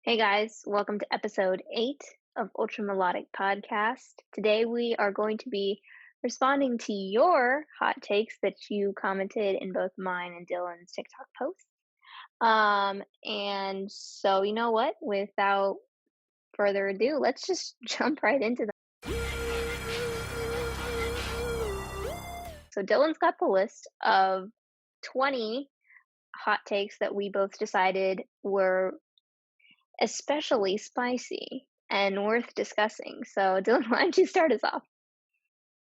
Hey guys, welcome to episode 8 of Ultra Melodic Podcast. Today we are going to be responding to your hot takes that you commented in both mine and Dylan's TikTok posts. And so you know what? Without further ado, let's just jump right into them. So Dylan's got the list of 20 hot takes that we both decided were especially spicy and worth discussing. So, Dylan, why don't you start us off?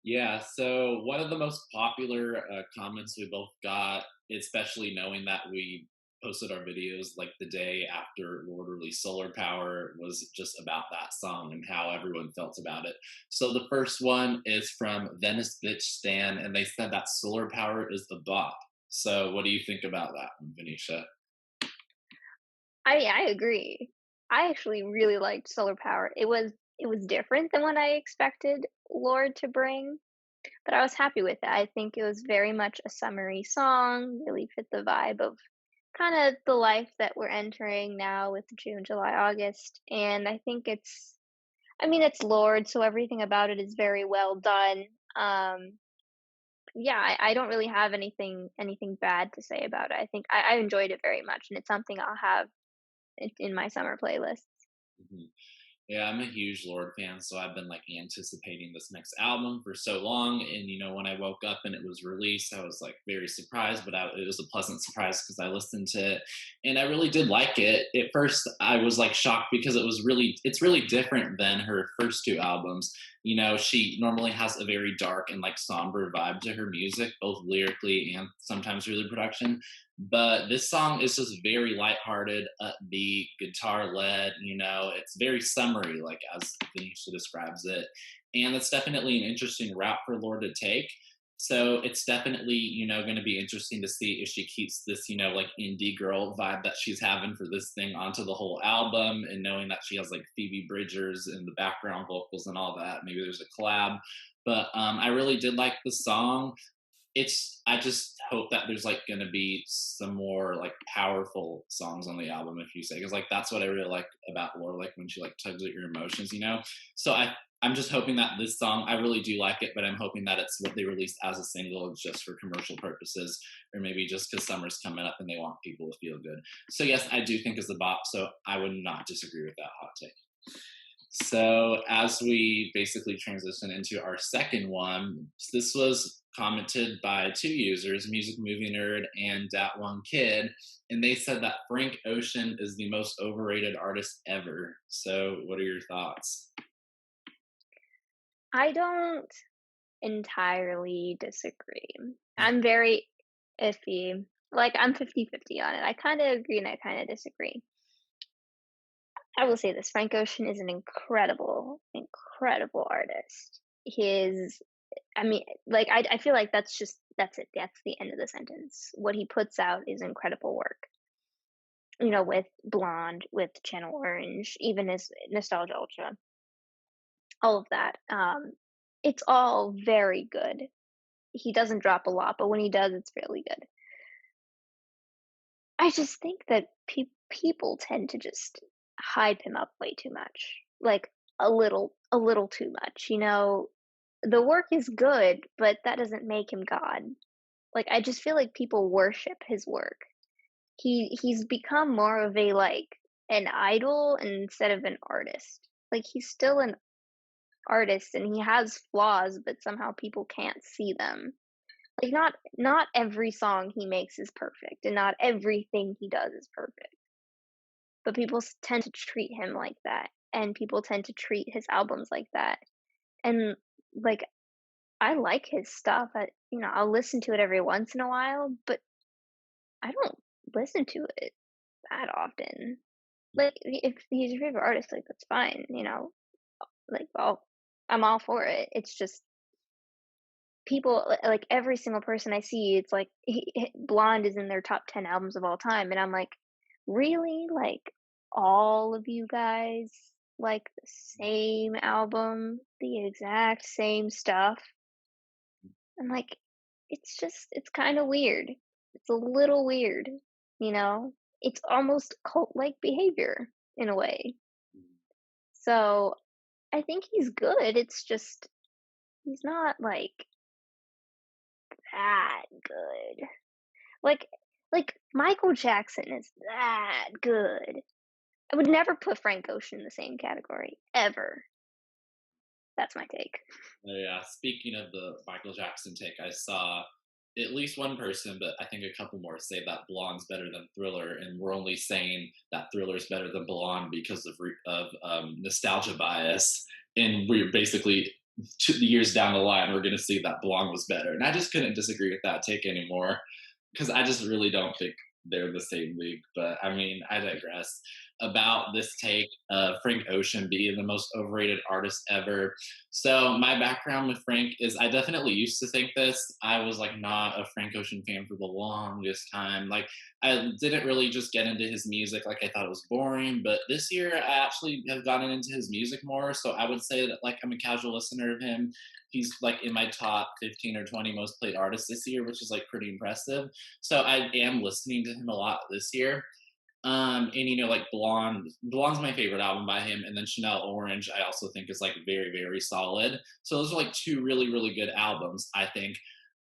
Yeah, so one of the most popular comments we both got, especially knowing that we posted our videos like the day after Lorde released Solar Power, was just about that song and how everyone felt about it. So the first one is from Venice Bitch Stan, and they said that Solar Power is the bop. So what do you think about that one, Venetia? I agree. I actually really liked Solar Power. It was different than what I expected Lord to bring, but I was happy with it. I think it was very much a summery song, really fit the vibe of kind of the life that we're entering now with June, July, August. And I think it's Lord, so everything about it is very well done. Um, yeah, I don't really have anything bad to say about it. I think I enjoyed it very much, and it's something I'll have in my summer playlists. Mhm. Yeah, I'm a huge Lorde fan, so I've been like anticipating this next album for so long. And when I woke up and it was released, I was like very surprised, but it was a pleasant surprise because I listened to it and I really did like it. At first, I was like shocked because it's really different than her first two albums. She normally has a very dark and like somber vibe to her music, both lyrically and sometimes through the production. But this song is just very lighthearted, upbeat, guitar led. It's very summery, like as Venetia describes it. And it's definitely an interesting route for Lord to take. So it's definitely, going to be interesting to see if she keeps this, like indie girl vibe that she's having for this thing onto the whole album, and knowing that she has like Phoebe Bridgers in the background vocals and all that. Maybe there's a collab. But I really did like the song. I just hope that there's like going to be some more like powerful songs on the album, if you say, because like that's what I really like about Laura, like when she like tugs at your emotions. So I'm just hoping that this song, I really do like it, but I'm hoping that it's what they released as a single just for commercial purposes, or maybe just because summer's coming up and they want people to feel good. So yes, I do think it's a bop, so I would not disagree with that hot take. So, as we basically transition into our second one, this was commented by two users, Music Movie Nerd and Dat One Kid, and they said that Frank Ocean is the most overrated artist ever. So, what are your thoughts? I don't entirely disagree. I'm very iffy. Like, I'm 50-50 on it. I kind of agree and I kind of disagree. I will say this, Frank Ocean is an incredible, incredible artist. His like, I feel like that's it. That's the end of the sentence. What he puts out is incredible work. With Blonde, with Channel Orange, even his Nostalgia Ultra, all of that. It's all very good. He doesn't drop a lot, but when he does, it's really good. I just think that people tend to just hype him up way too much, like a little too much. The work is good, but that doesn't make him God. Like, I just feel like people worship his work. He's become more of a, like, an idol instead of an artist. Like, he's still an artist and he has flaws, but somehow people can't see them. Like, not every song he makes is perfect, and not everything he does is perfect, but people tend to treat him like that, and people tend to treat his albums like that, and, like, I like his stuff, I'll listen to it every once in a while, but I don't listen to it that often. Like, if he's your favorite artist, like, that's fine. Like, I'm all for it. It's just people, like, every single person I see, it's like Blonde is in their top 10 albums of all time, and I'm like, really? Like, all of you guys like the same album, the exact same stuff? I'm like, it's kind of weird. It's a little weird, you know? It's almost cult like behavior. in a way. Mm. So, I think he's good, it's just he's not, like, that good. Like Michael Jackson is that good. I would never put Frank Ocean in the same category, ever. That's my take. Oh, yeah. Speaking of the Michael Jackson take, I saw at least one person, but I think a couple more say that Blonde's better than Thriller, and we're only saying that Thriller's better than Blonde because of nostalgia bias, and we're basically 2 years down the line we're going to see that Blonde was better, and I just couldn't disagree with that take anymore because I just really don't think they're the same league. But I mean, I digress. About this take of Frank Ocean being the most overrated artist ever. So my background with Frank is I definitely used to think this. I was like not a Frank Ocean fan for the longest time. Like I didn't really just get into his music, like I thought it was boring. But this year I actually have gotten into his music more. So I would say that like I'm a casual listener of him. He's like in my top 15 or 20 most played artists this year, which is like pretty impressive. So I am listening to him a lot this year. And like Blonde's my favorite album by him, and then Chanel Orange I also think is like very, very solid. So those are like two really, really good albums, I think.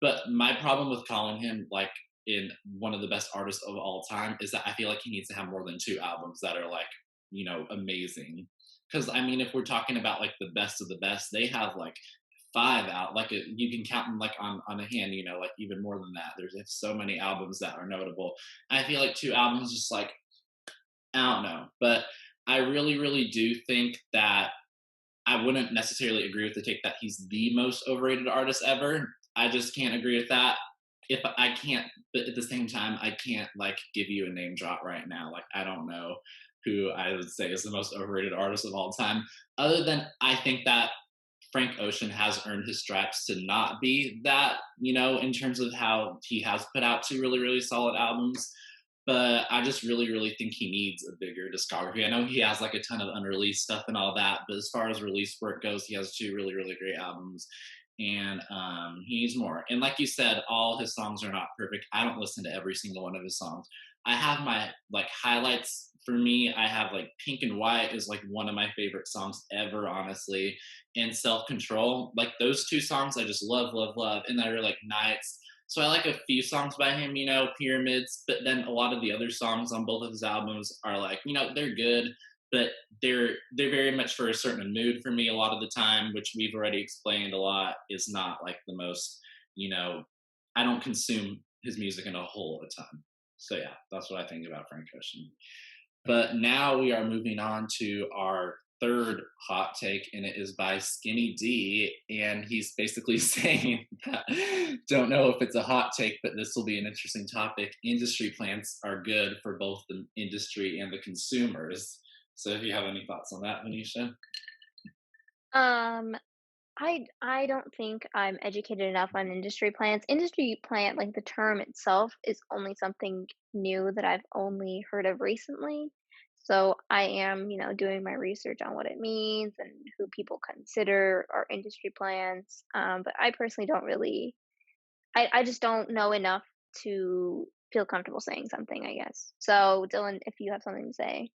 But my problem with calling him like in one of the best artists of all time is that I feel like he needs to have more than two albums that are like, amazing. Because I mean, if we're talking about like the best of the best, they have like five out. Like you can count them like on a hand. Like even more than that. There's so many albums that are notable. I feel like two albums just like I don't know, but I really, really do think that I wouldn't necessarily agree with the take that he's the most overrated artist ever. I just can't agree with that. If I can't, but at the same time, I can't like give you a name drop right now. Like I don't know who I would say is the most overrated artist of all time. Other than I think that Frank Ocean has earned his stripes to not be that, in terms of how he has put out two really, really solid albums. But I just really, really think he needs a bigger discography. I know he has like a ton of unreleased stuff and all that, but as far as release work goes, he has two really, really great albums, and he needs more. And like you said, all his songs are not perfect. I don't listen to every single one of his songs. I have my like highlights for me. I have like Pink and White is like one of my favorite songs ever, honestly, and Self Control. Like those two songs, I just love, love, love. And I really like Nights. So I like a few songs by him, Pyramids, but then a lot of the other songs on both of his albums are like, they're good, but they're very much for a certain mood for me a lot of the time, which we've already explained a lot is not like the most, you know, I don't consume his music in a whole of the time. So yeah, that's what I think about Frank Ocean. But now we are moving on to our third hot take, and it is by Skinny D. And he's basically saying that, don't know if it's a hot take, but this will be an interesting topic. Industry plants are good for both the industry and the consumers. So if you have any thoughts on that, Venetia? Um, I don't think I'm educated enough on industry plants. Industry plant, like the term itself, is only something new that I've only heard of recently. So I am, doing my research on what it means and who people consider our industry plants. But I personally don't really, I just don't know enough to feel comfortable saying something, I guess. So Dylan, if you have something to say.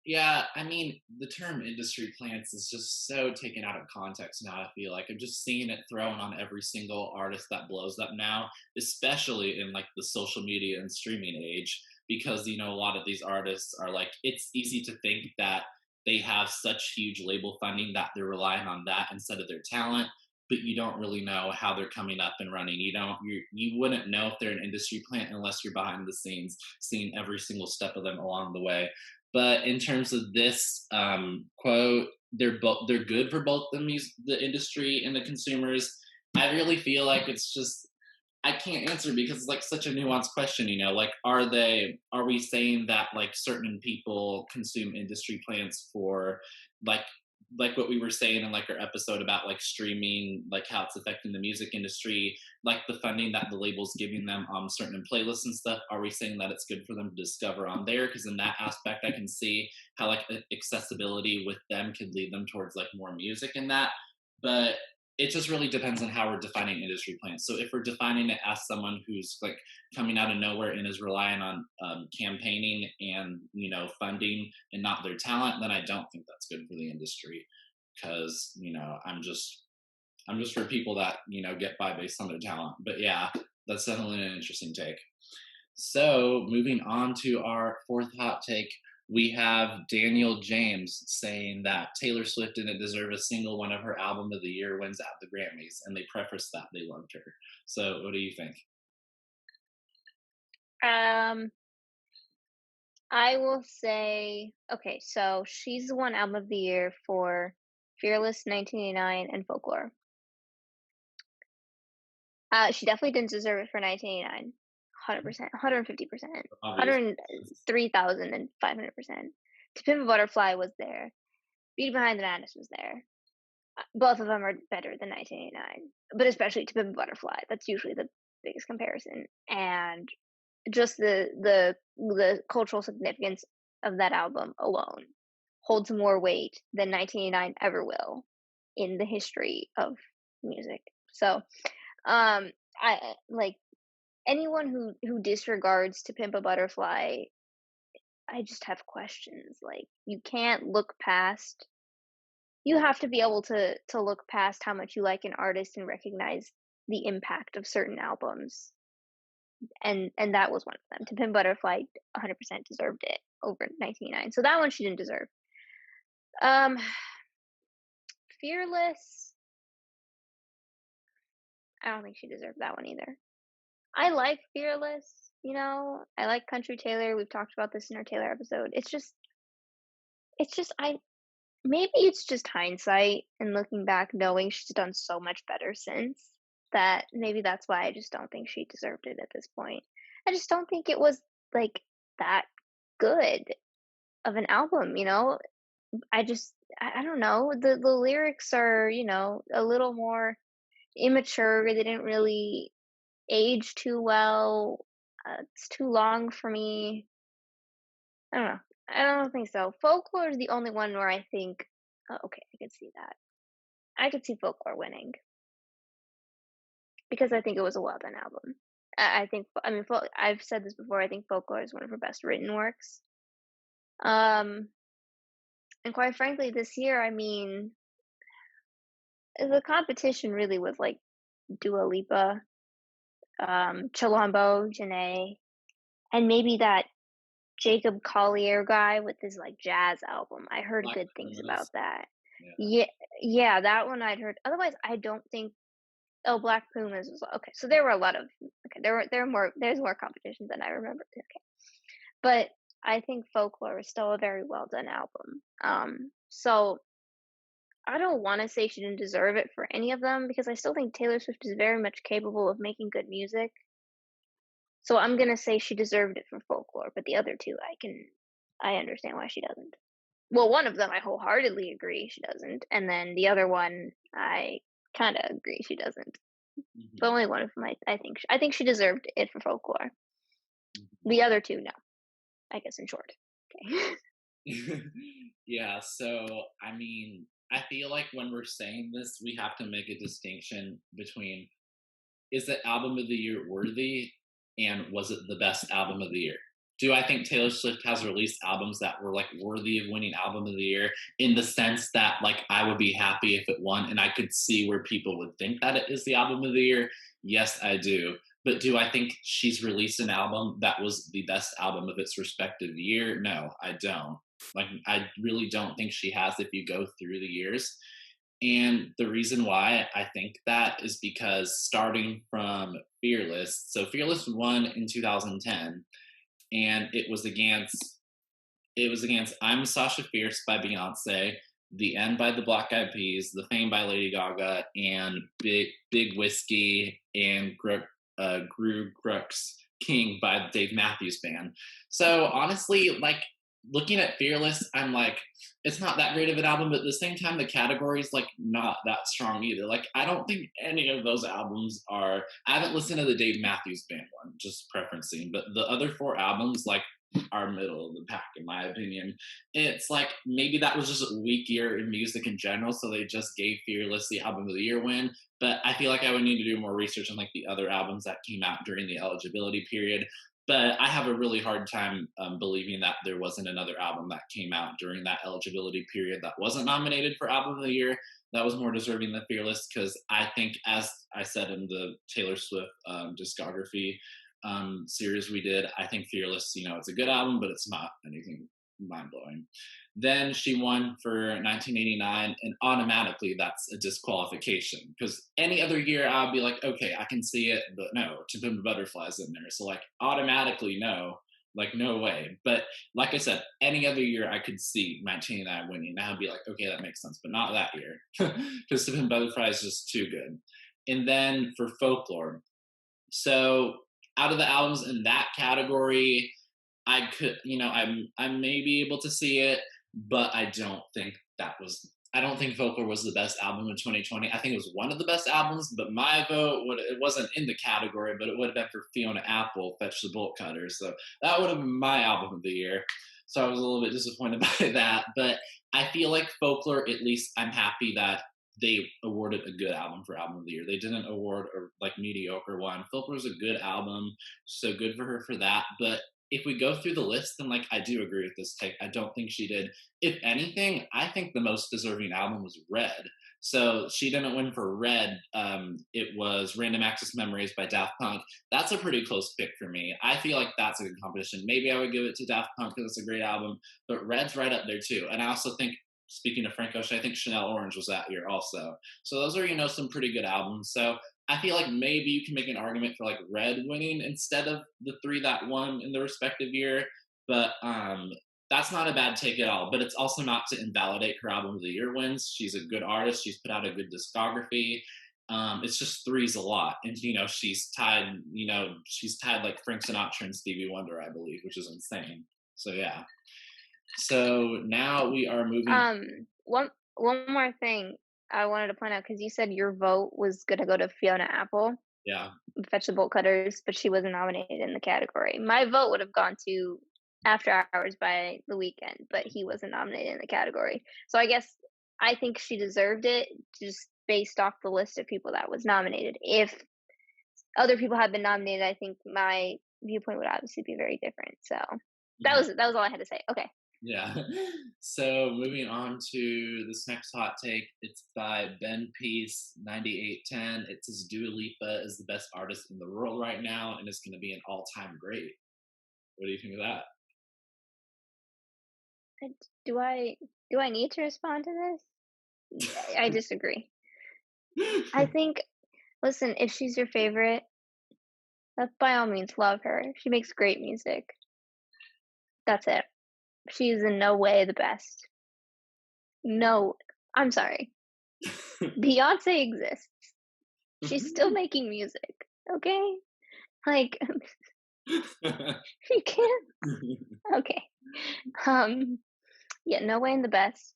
Yeah, I mean, the term industry plants is just so taken out of context now. I feel like I'm just seeing it thrown on every single artist that blows up now, especially in like the social media and streaming age, because, a lot of these artists are like, it's easy to think that they have such huge label funding that they're relying on that instead of their talent. But you don't really know how they're coming up and running. You wouldn't know if they're an industry plant unless you're behind the scenes, seeing every single step of them along the way. But in terms of this quote, they're good for both the industry and the consumers. I really feel like it's just I can't answer because it's like such a nuanced question. Like are we saying that like certain people consume industry plants for like what we were saying in like our episode about like streaming, like how it's affecting the music industry, like the funding that the label's giving them on certain playlists and stuff. Are we saying that it's good for them to discover on there? Because in that aspect, I can see how like accessibility with them could lead them towards like more music in that. But it just really depends on how we're defining industry plants. So if we're defining it as someone who's like coming out of nowhere and is relying on campaigning and funding and not their talent, then I don't think that's good for the industry because I'm just for people that get by based on their talent. But yeah, that's definitely an interesting take. So moving on to our fourth hot take, we have Daniel James saying that Taylor Swift didn't deserve a single one of her album of the year wins at the Grammys, and they preface that they loved her. So what do you think? Um, I will say, okay, so she's the one album of the year for Fearless, 1989, and Folklore. She definitely didn't deserve it for 1989. 100%, 150%, Obvious. 103,500%. To Pimp a Butterfly was there. Beauty Behind the Madness was there. Both of them are better than 1989, but especially To Pimp a Butterfly. That's usually the biggest comparison. And just the cultural significance of that album alone holds more weight than 1989 ever will in the history of music. So, I like anyone who disregards To Pimp a Butterfly. I just have questions. Like, you can't look past. You have to be able to look past how much you like an artist and recognize the impact of certain albums. And that was one of them. To Pimp Butterfly 100% deserved it over 1989. So that one she didn't deserve. Um, Fearless, I don't think she deserved that one either. I like Fearless, I like Country Taylor. We've talked about this in our Taylor episode. It's just I maybe it's just hindsight and looking back knowing she's done so much better since that maybe that's why I just don't think she deserved it at this point. I just don't think it was like that good of an album, I don't know. The lyrics are, a little more immature. They didn't really age too well. It's too long for me. I don't know. I don't think so. Folklore is the only one where I think, oh, okay, I could see that. I could see Folklore winning because I think it was a well done album. I think, I mean, I've said this before. I think Folklore is one of her best written works. Um, and quite frankly, this year, I mean, the competition really was like Dua Lipa, Chilombo, Janae, and maybe that Jacob Collier guy with his like jazz album. I heard Black good things about Pumas. that. Yeah. Yeah, yeah, that one I'd heard. Otherwise, I don't think. Oh, Black Pumas was okay. So there were a lot of okay. There were more. There's more competitions than I remember. Okay, but I think Folklore is still a very well done album. So I don't want to say she didn't deserve it for any of them because I still think Taylor Swift is very much capable of making good music. So I'm gonna say she deserved it for Folklore, but the other two, I understand why she doesn't. Well, one of them I wholeheartedly agree she doesn't, and then the other one I kind of agree she doesn't. But Mhm. only one of them I think she deserved it for Folklore. Mhm. The other two, no. I guess in short. Okay. Yeah, so I mean, I feel like when we're saying this, we have to make a distinction between is the album of the year worthy and was it the best album of the year? Do I think Taylor Swift has released albums that were like worthy of winning album of the year in the sense that like I would be happy if it won and I could see where people would think that it is the album of the year? Yes, I do. But do I think she's released an album that was the best album of its respective year? No, I don't. Like I really don't think she has if you go through the years. And the reason why I think that is because starting from Fearless, so Fearless won in 2010, and it was against I'm Sasha Fierce by Beyonce, The End by the Black Eyed Peas, The Fame by Lady Gaga, and Big Whiskey and Gru Crux King by the Dave Matthews Band. So honestly, like looking at Fearless, I'm like, it's not that great of an album, but at the same time, the category is like not that strong either. Like, I don't think any of those albums are. I haven't listened to the Dave Matthews Band one, just preferencing, but the other four albums, like are middle of the pack, in my opinion. It's like maybe that was just a weak year in music in general, so they just gave Fearless the album of the year win. But I feel like I would need to do more research on like the other albums that came out during the eligibility period. But I have a really hard time believing that there wasn't another album that came out during that eligibility period that wasn't nominated for album of the year that was more deserving than Fearless. Because I think, as I said in the Taylor Swift discography series we did, I think Fearless, it's a good album, but it's not anything mind blowing. Then she won for 1989, and automatically that's a disqualification because any other year I'll be like, okay, I can see it, but no, To Pimp a Butterfly's in there, so like automatically no, like no way. But like I said, any other year I could see 1989 winning. Now I'd be like, okay, that makes sense, but not that year because To Pimp a Butterfly is just too good. And then for Folklore, so out of the albums in that category, I could, I may be able to see it, but I don't think Folklore was the best album in 2020. I think it was one of the best albums, but my vote it wasn't in the category, but it would have been for Fiona Apple, Fetch the Bolt Cutters. So that would have been my album of the year. So I was a little bit disappointed by that, but I feel like Folklore, at least I'm happy that they awarded a good album for album of the year. They didn't award a like mediocre one. Folklore was a good album, so good for her for that. But if we go through the list, then like I do agree with this take. I don't think she did. If anything, I think the most deserving album was Red. So she didn't win for Red. It was Random Access Memories by Daft Punk. That's a pretty close pick for me. I feel like that's a good competition. Maybe I would give it to Daft Punk because it's a great album, but Red's right up there too. And I also think, speaking of Frank Ocean, I think Chanel Orange was that year also. So those are, some pretty good albums. So I feel like maybe you can make an argument for like Red winning instead of the three that won in the respective year. But that's not a bad take at all. But it's also not to invalidate her album of the year wins. She's a good artist. She's put out a good discography. It's just three's a lot. And she's tied like Frank Sinatra and Stevie Wonder, I believe, which is insane. So yeah. So now we are moving. One more thing I wanted to point out because you said your vote was gonna go to Fiona Apple, Yeah. Fetch the Bolt Cutters, but she wasn't nominated in the category. My vote would have gone to After Hours by The Weeknd, but he wasn't nominated in the category. So I think she deserved it just based off the list of people that was nominated. If other people had been nominated, I think my viewpoint would obviously be very different. So that Mhm. was all I had to say. Okay. Yeah. So moving on to this next hot take. It's by Ben Peace, 9810. It says Dua Lipa is the best artist in the world right now and is going to be an all-time great. What do you think of And do I need to respond to this? I disagree. I that? think listen, if she's your favorite, by all means love her. She makes great music. That's it. She is in no way the best. No, I'm sorry. Beyonce exists. She's still making music. Okay? Like you can't. Okay. Um yeah, no way in the best.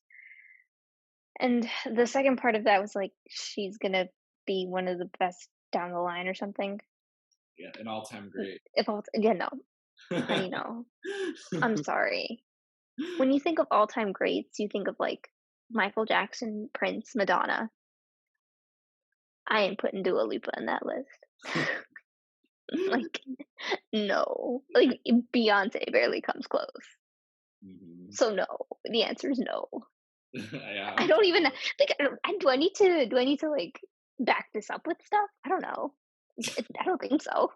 And the second part of that was like she's gonna be one of the best down the line or something. Yeah, an all-time great. If all, yeah, no, honey, no. I'm sorry. When you think of all-time greats, you think of like Michael Jackson, Prince, Madonna. I ain't putting Dua Lipa in that list. Like, no. Like Beyonce barely comes close. Mhm. So no. The answer is no. Yeah, I I'm don't even like. Do I need to like back this up with stuff? I don't know. I don't think so.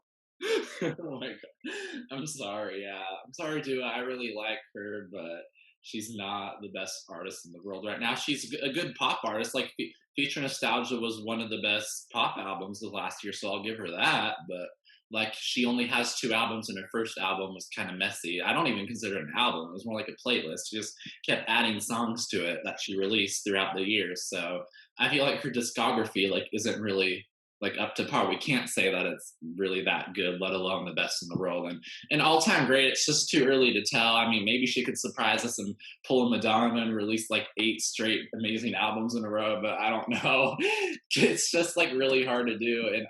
oh my god. I'm sorry. Yeah. I'm sorry, Dua. I really like her, but she's not the best artist in the world right now. She's a good pop artist. Like Future Nostalgia was one of the best pop albums of last year, so I'll give her that. But like she only has two albums, and her first album was kind of messy. I don't even consider it an album. It was more like a playlist. She just kept adding songs to it that she released throughout the years. So I feel like her discography like isn't really like up to par. We can't say that it's really that good, let alone the best in the world. And an all-time great, it's just too early to tell. I mean, maybe she could surprise us and pull a Madonna and release like 8 straight amazing albums in a row, but I don't know. It's just like really hard to do. And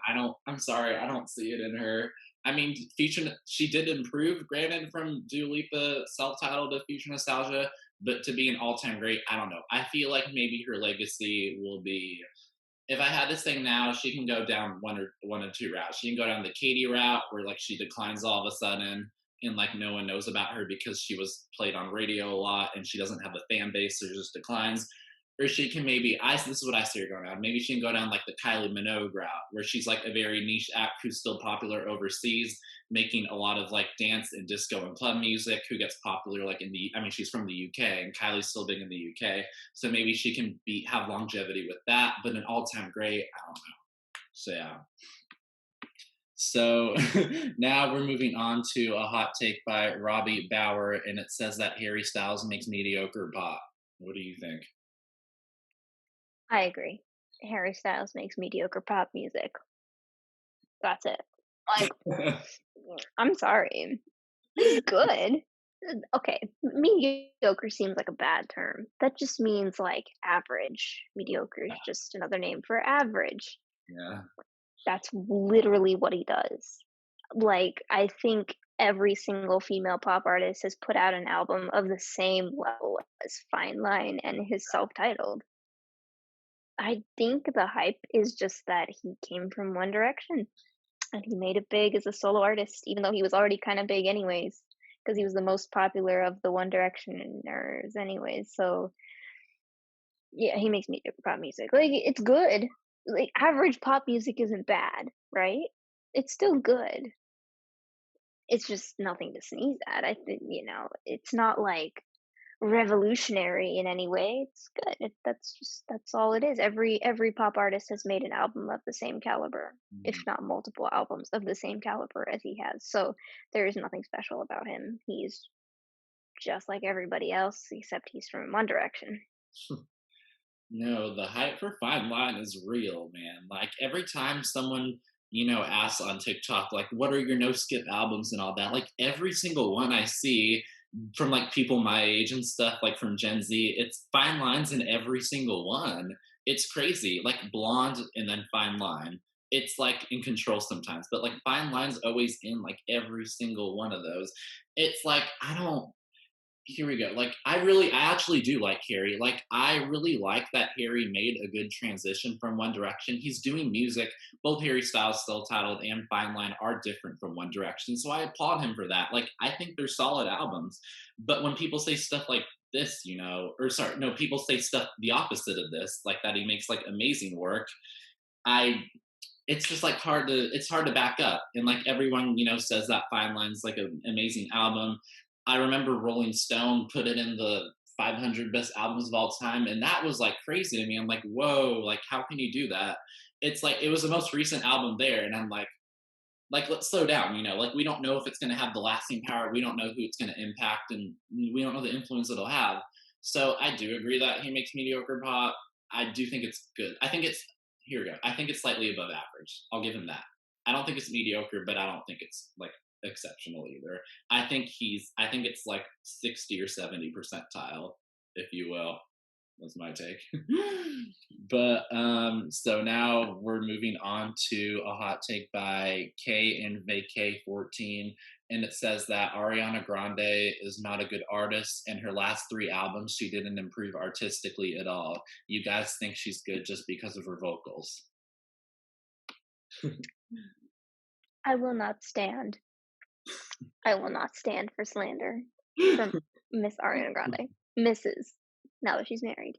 I'm sorry, I don't see it in her. I mean, Future she did improve, granted, from Dua Lipa self-titled to Future Nostalgia, but to be an all-time great, I don't know. I feel like maybe her legacy will be if I had this thing now, she can go down one or two routes. She can go down the Katie route where like she declines all of a sudden and like no one knows about her because she was played on radio a lot and she doesn't have a fan base, so just declines. Or she can maybe I this is what I see her going down. Maybe she can go down like the Kylie Minogue route, where she's like a very niche act who's still popular overseas, making a lot of like dance and disco and club music, who gets popular like in the I mean, she's from the UK and Kylie's still big in the UK. So maybe she can be have longevity with that, but an all-time great, I don't know. So yeah. So now we're moving on to a hot take by Robbie Bauer, and it says that Harry Styles makes mediocre pop. What do you think? I agree. Harry Styles makes mediocre pop music. That's it. Like, I'm sorry. He's good. Okay, mediocre seems like a bad term. That just means like average. Mediocre is just another name for average. Yeah. That's literally what he does. Like, I think every single female pop artist has put out an album of the same level as Fine Line and his self-titled. I think the hype is just that he came from One Direction and he made it big as a solo artist, even though he was already kind of big anyways, because he was the most popular of the One Directioners anyways. So yeah, he makes pop music. Like it's good. Like average pop music isn't bad, right? It's still good. It's just nothing to sneeze at. I think, it's not like revolutionary in any way. It's good. That's all it is. Every pop artist has made an album of the same caliber, if Mhm. not multiple albums of the same caliber as he has. So there is nothing special about him. He's just like everybody else, except he's from One Direction. No, the hype for Fine Line is real, man. Like every time someone, asks on TikTok, like, what are your no skip albums and all that, like every single one I see from like people my age and stuff, like from Gen Z, it's Fine Lines in every single one. It's crazy. Like Blonde and then Fine Line. It's like in control sometimes, but like Fine Line's always in like every single one of those. It's like, I don't here we go. Like, I actually do like Harry. Like, I really like that Harry made a good transition from One Direction. He's doing music. Both Harry Styles, Still Titled, and Fine Line are different from One Direction. So I applaud him for that. Like, I think they're solid albums. But when people say stuff like this, or sorry, no, people say stuff the opposite of this, like that he makes like amazing work. I it's just like it's hard to back up, and like everyone says that Fine Line's like an amazing album. I remember Rolling Stone put it in the 500 best albums of all time, and that was like crazy to me. I'm like, whoa, like how can you do that? It's like it was the most recent album there, and I'm like let's slow down. Like we don't know if it's going to have the lasting power, we don't know who it's going to impact, and we don't know the influence it'll have. So I do agree that he makes mediocre pop. I do think it's good. I think it's here we go. I think it's slightly above average. I'll give him that. I don't think it's mediocre, but I don't think it's like exceptional either. I think it's like 60 or 70 percentile, if you will. That's my take. But so now we're moving on to a hot take by K and Vacay 14, and it says that Ariana Grande is not a good artist, and her last three albums she didn't improve artistically at all. You guys think she's good just because of her vocals? I will not stand. I will not stand for slander from Miss Ariana Grande. Mrs. Now that she's married.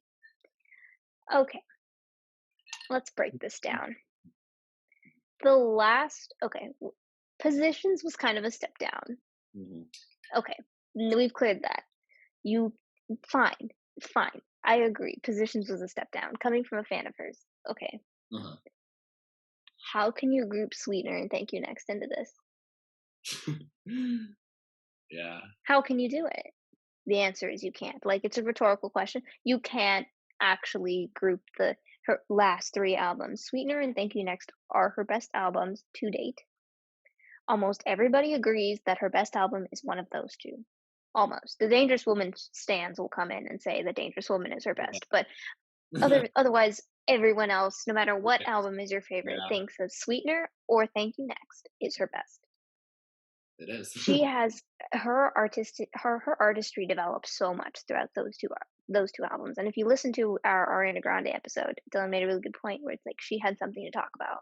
Okay, let's break this down. Positions was kind of a step down. Mhm. Okay, we've cleared that. You fine, fine. I agree. Positions was a step down coming from a fan of hers. Okay. Uh-huh. How can you group Sweetener and Thank You Next into this? Yeah. How can you do it? The answer is you can't. Like it's a rhetorical question. You can't actually group her last three albums. Sweetener and Thank You Next are her best albums to date. Almost everybody agrees that her best album is one of those two. Almost. The Dangerous Woman stans will come in and say the Dangerous Woman is her best, but otherwise, everyone else, no matter what album is your favorite, Yeah. thinks of Sweetener or Thank You Next is her best. It is. She has her artistry developed so much throughout those 2 albums, and if you listen to our Ariana Grande episode, Dylan made a really good point where it's like she had something to talk about.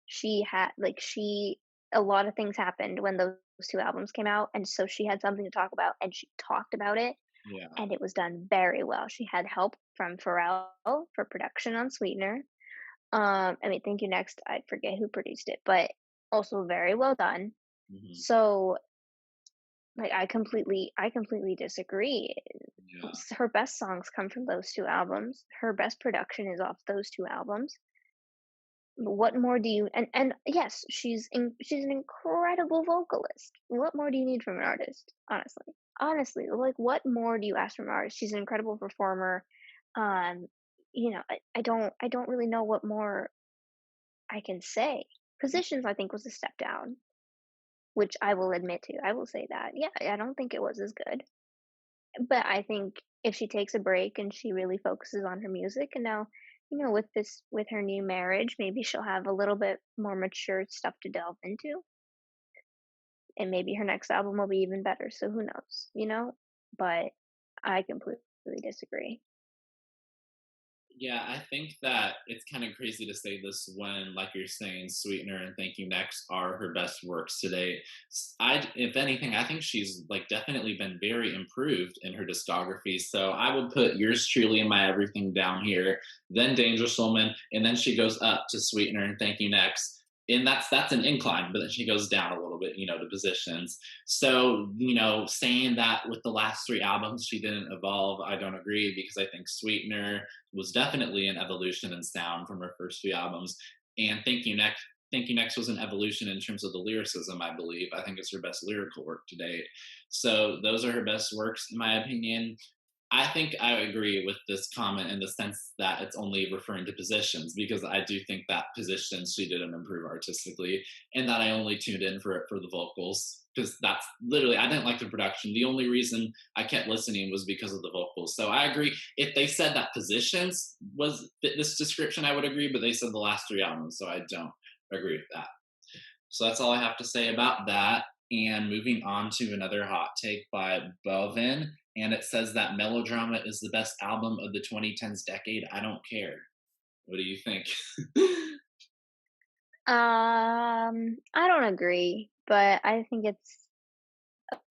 She had like, she a lot of things happened when those 2 albums came out, and so she had something to talk about, and she talked about it, Yeah. and it was done very well. She had help from Pharrell for production on Sweetener. I mean, Thank You Next, I forget who produced it, but also very well done. Hmm. So, like, I completely disagree. Yeah. Her best songs come from those 2 albums. Her best production is off those 2 albums. What more do you and yes, she's an incredible vocalist. What more do you need from an artist, honestly? Honestly, like, what more do you ask from an artist? She's an incredible performer. Um, I don't really know what more I can say. Positions, I think, was a step down, which I will admit to. I will say that. Yeah, I don't think it was as good. But I think if she takes a break and she really focuses on her music, and now, with her new marriage, maybe she'll have a little bit more mature stuff to delve into, and maybe her next album will be even better, so who knows, you know? But I completely disagree. Yeah, I think that it's kind of crazy to say this when, like you're saying, Sweetener and Thank You Next are her best works to date. If anything, I think she's like definitely been very improved in her discography. So I would put Yours Truly and My Everything down here, then Dangerous Woman, and then she goes up to Sweetener and Thank You Next. And that's an incline, but then she goes down a little bit, to positions. So, saying that with the last three albums she didn't evolve, I don't agree because I think Sweetener was definitely an evolution in sound from her first few albums. And Thank You Next was an evolution in terms of the lyricism, I believe. I think it's her best lyrical work to date. So those are her best works, in my opinion. I think I agree with this comment in the sense that it's only referring to positions because I do think that positions she didn't improve artistically, and that I only tuned in for the vocals because that's literally I didn't like the production. The only reason I kept listening was because of the vocals. So I agree. If they said that positions was fit this description, I would agree. But they said the last three albums, so I don't agree with that. So that's all I have to say about that. And moving on to another hot take by Bovin, and it says that Melodrama is the best album of the 2010s decade. I don't care. What do you think? I don't agree, but I think it's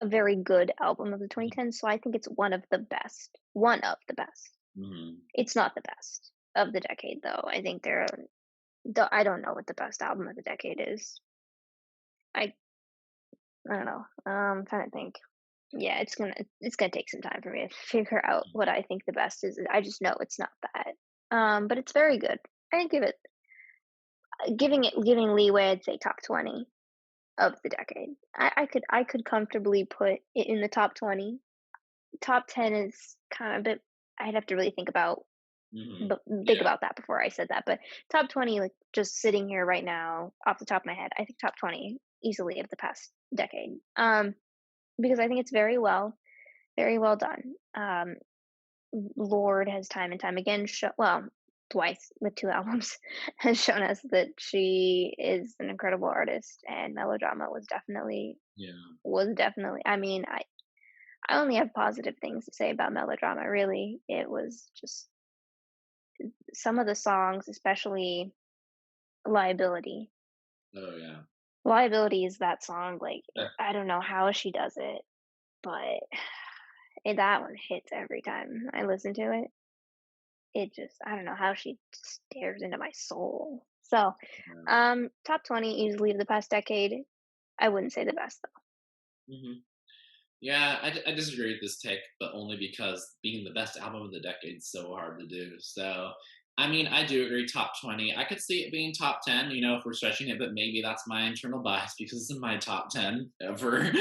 a very good album of the 2010s, so I think it's one of the best. One of the best. Mhm. It's not the best of the decade, though. I think I don't know what the best album of the decade is. I I don't know. I'm trying to think. Yeah, it's gonna take some time for me to figure out what I think the best is. I just know it's not that. But it's very good. I give it giving leeway. I'd say top 20 of the decade. I could comfortably put it in the top 20. Top 10 is kind of a bit. I'd have to really Mhm. but think Yeah. about that before I said that. But top 20, like just sitting here right now, off the top of my head, I think top 20 easily of the past decade. Because I think it's very well done. Lorde has time and time again well, twice with 2 albums, has shown us that she is an incredible artist, and Melodrama Yeah. was definitely I mean, I only have positive things to say about Melodrama, really. It was just some of the songs, especially Liability. Oh yeah. Liability is that song, like, Yeah. I don't know how she does it, but that one hits every time I listen to it. It just I don't know how she stares into my soul. So, top 20 easily of the past decade. I wouldn't say the best though. Mhm. Yeah, I disagree with this take, but only because being the best album of the decade is so hard to do. So, I mean, I do agree top 20. I could see it being top 10, if we're stretching it, but maybe that's my internal bias because it's in my top 10 ever.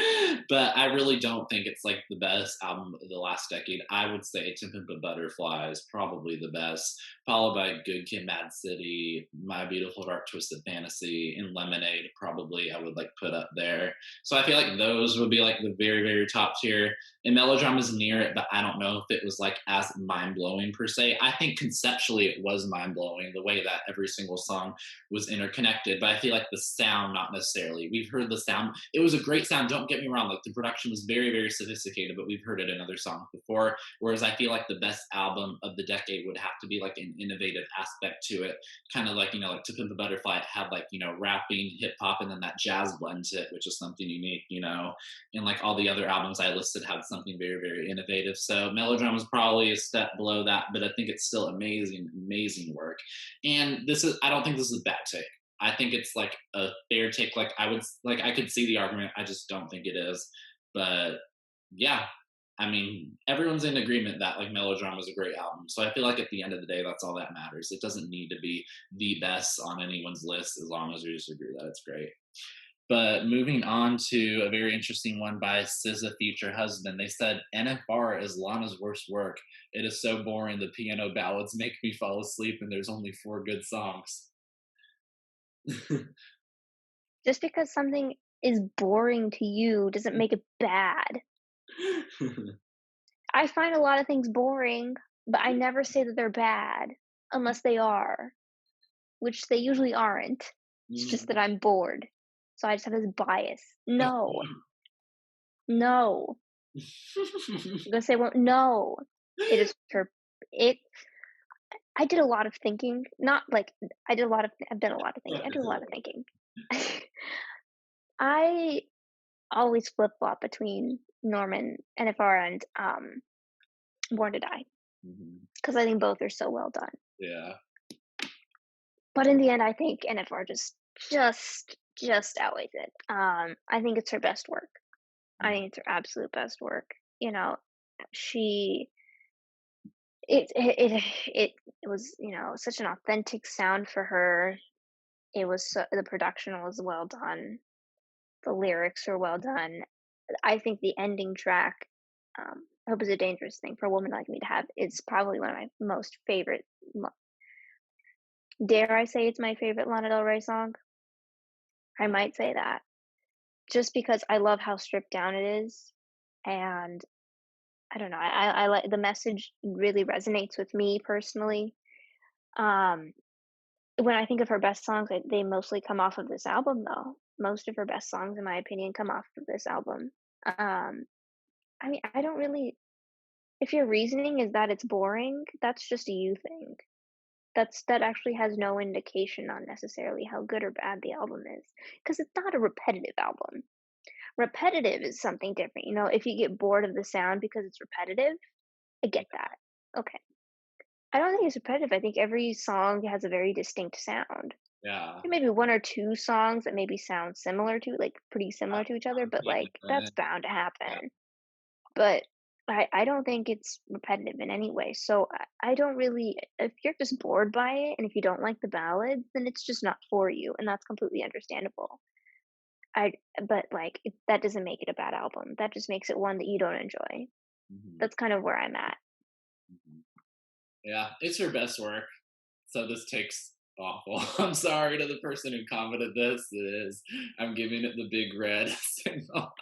But I really don't think it's like the best album of the last decade. I would say To Pimp a Butterfly is probably the best, followed by Good Kid Mad City, My Beautiful Dark Twisted Fantasy, and Lemonade, probably I would like put up there. So I feel like those would be like the very, very top tier. And Melodrama is near it, but I don't know if it was like as mind blowing per se. I think conceptually it was mind blowing the way that every single song was interconnected. But I feel like the sound, not necessarily. We've heard the sound. It was a great sound. Don't get me wrong. Like the production was very, very sophisticated, but we've heard it in other songs before. Whereas I feel like the best album of the decade would have to be like an innovative aspect to it, kind of like, like To Pimp a Butterfly, it had like, rapping, hip hop, and then that jazz blend to it, which is something unique. And like all the other albums I listed had something very, very innovative. So melodrama is probably a step below that, but I think it's still amazing, amazing work. And I don't think this is a bad take. I think it's like a fair take. Like I could see the argument. I just don't think it is. But yeah, I mean, everyone's in agreement that like melodrama is a great album. So I feel like at the end of the day, that's all that matters. It doesn't need to be the best on anyone's list as long as we just agree that it's great. But moving on to a very interesting one by SZA feature Husband. They said NFR is Lana's worst work. It is so boring. The piano ballads make me fall asleep, and there's only 4 good songs. Just because something is boring to you doesn't make it bad. I find a lot of things boring, but I never say that they're bad unless they are, which they usually aren't. It's just that I'm bored. So I just have this bias. No. No. I'm gonna say, well, no. It is her. It. I did a lot of thinking. Not like I did a lot of. I've done a lot of thinking. I do a lot of thinking. I always flip flop between Norman NFR and Born to Die because I think both are so well done. Yeah. But in the end, I think NFR just outweighs it. I think it's her best work. I think it's her absolute best work. She it was such an authentic sound for her. The production was well done. The lyrics are well done. I think the ending track, "Hope is a Dangerous Thing for a Woman Like Me to Have," is probably one of my most favorite. Dare I say it's my favorite Lana Del Rey song? I might say that. Just because I love how stripped down it is, and I don't know, I like the message really resonates with me personally. Um, when I think of her best songs, they mostly come off of this album, though. Most of her best songs, in my opinion, come off of this album. Um, I mean, I don't really. If your reasoning is that it's boring, that's just a you thing. That actually has no indication on necessarily how good or bad the album is, because it's not a repetitive album. Repetitive is something different. If you get bored of the sound because it's repetitive, I get that. Okay. I don't think it's repetitive. I think every song has a very distinct sound. Yeah. There may be 1 or 2 songs that maybe sound similar to, like, pretty similar to each other, but, like, that's bound to Yeah. happen. But I don't think it's repetitive in any way. So I don't really. If you're just bored by it, and if you don't like the ballads, then it's just not for you, and that's completely understandable. I But, like, that doesn't make it a bad album. That just makes it one that you don't enjoy. Mhm. That's kind of where I'm at. Mhm. Yeah, it's her best work. So this takes awful. I'm sorry to the person who commented this. It is. I'm giving it the big red signal.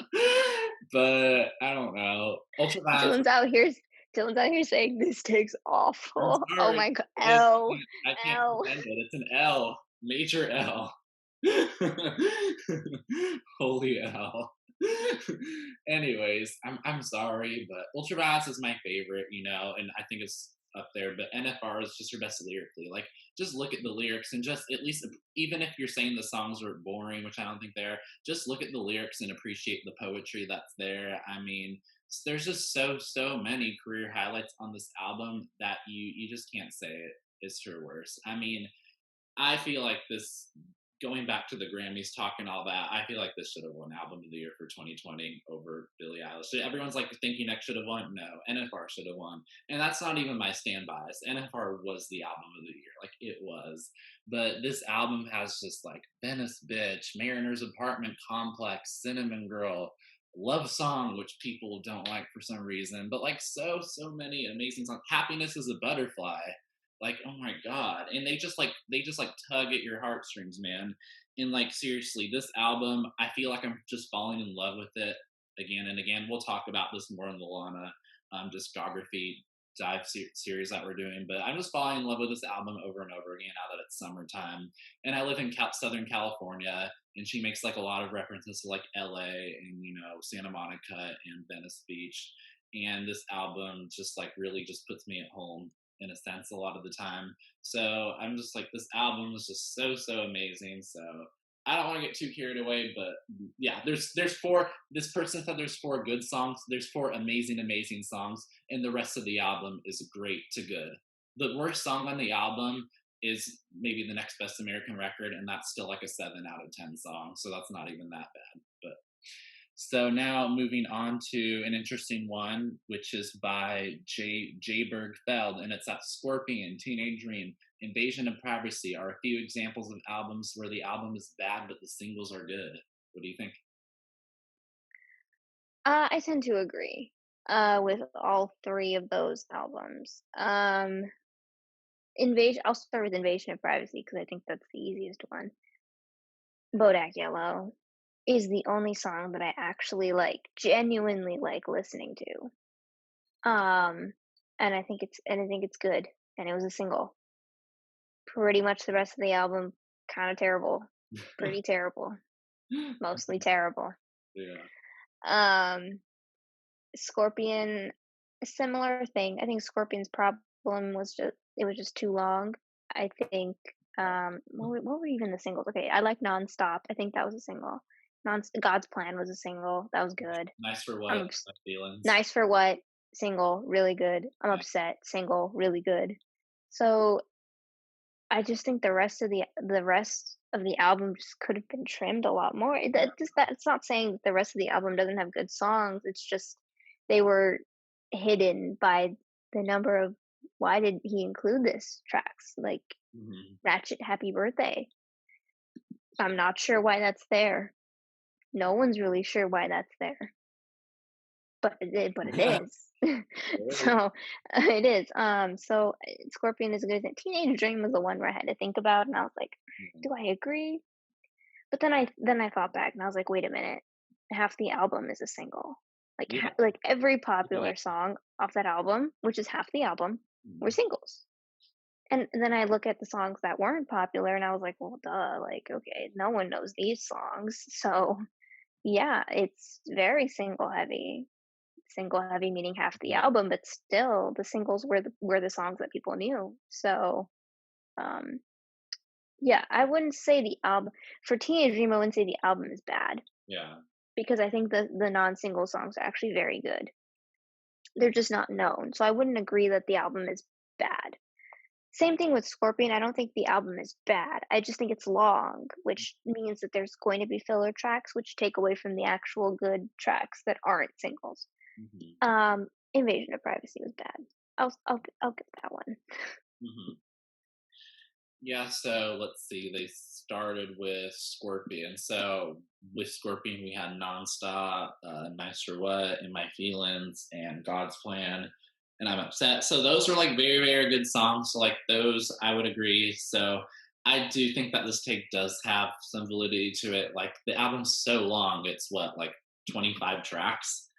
But I don't know. Ultraviolet. Dylan's out here saying this takes I'm awful. Oh sorry. my god. It's, L. I can't L. defend it. It's an L. Major L. Holy L. Anyways, I'm sorry, but Ultraviolet is my favorite, and I think it's up there. But NFR is just her best lyrically. Like, just look at the lyrics and just at least, even if you're saying the songs are boring, which I don't think they're, just look at the lyrics and appreciate the poetry that's there. I mean, there's just so many career highlights on this album that you just can't say it is her worst. I mean, I feel like this, going back to the Grammys, talking all that, I feel like this should have won Album of the Year for 2020 over Billie Eilish. Everyone's like thinking X should have won. No, NFR should have won. And that's not even my stand bias. NFR was the Album of the Year. Like, it was. But this album has just like Venice Bitch, Mariner's Apartment Complex, Cinnamon Girl, Love Song, which people don't like for some reason, but like so many amazing songs. Happiness is a Butterfly, like, oh my god. And they just like tug at your heartstrings, man. And like, seriously, this album, I feel like I'm just falling in love with it again and again. We'll talk about this more in the Lana discography series that we're doing. But I'm just falling in love with this album over and over again now that it's summertime. And I live in Southern California, and she makes like a lot of references to like LA and Santa Monica and Venice Beach. And this album just like really just puts me at home in a sense a lot of the time. So I'm just like, this album is just so amazing. So I don't want to get too carried away, but yeah, there's four. This person said there's four good songs. There's four amazing songs, and the rest of the album is great to good. The worst song on the album is maybe the Next Best American Record, and that's still like a 7 out of 10 song. So that's not even that bad. But so now moving on to an interesting one, which is by Jayberg Feld, and it's that Scorpion, Teenage Dream, Invasion of Privacy are a few examples of albums where the album is bad but the singles are good. What do you think? I tend to agree with all three of those albums. Invasion. I'll start with Invasion of Privacy because I think that's the easiest one. Bodak Yellow is the only song that I actually like, genuinely like listening to. And I think it's good, and it was a single. Pretty much the rest of the album, kind of terrible, pretty terrible, mostly terrible. Yeah. Um, Scorpion, a similar thing. I think Scorpion's problem was just too long. I think what were even the singles? Okay, I like Nonstop. I think that was a single. God's Plan was a single. That was good. Nice for I'm what? obs- My feelings. Nice for What, single, really good. I'm Yeah. Upset, single, really good. So I just think the rest of the album just could have been trimmed a lot more. That's not saying that the rest of the album doesn't have good songs. It's just they were hidden by the number of why did he include this tracks like Mhm. Ratchet Happy Birthday. I'm not sure why that's there. No one's really sure why that's there, but it is. So it is. Scorpion is a good thing. Teenage Dream was the one where I had to think about, and I was like, do I agree? But then I thought back and I was like, wait a minute, half the album is a single. Like Yeah. like every Yeah. popular song off that album, which is half the album, were Mhm. singles. And then I look at the songs that weren't popular and I was like, well, duh, like okay, no one knows these songs. So yeah, it's very single heavy. Single heavy meaning half the Yeah. album, but still the singles were the songs that people knew. So um yeah, I wouldn't say the album for Teenage Dream, I wouldn't say the album is bad Yeah. because I think the non-single songs are actually very good. They're just not known. So I wouldn't agree that the album is bad. Same thing with Scorpion. I don't think the album is bad. I just think it's long, which means that there's going to be filler tracks which take away from the actual good tracks that aren't singles. Mhm. Invasion of Privacy was bad. I'll give that one. Mhm. Yeah, so let's see. They started with Scorpion. So with Scorpion, we had Nonstop, Nice for What, In My Feelings, and God's Plan, and I'm Upset. So those are like very good songs. So like those, I would agree. So I do think that this take does have some validity to it. Like the album's so long; it's what like 25 tracks.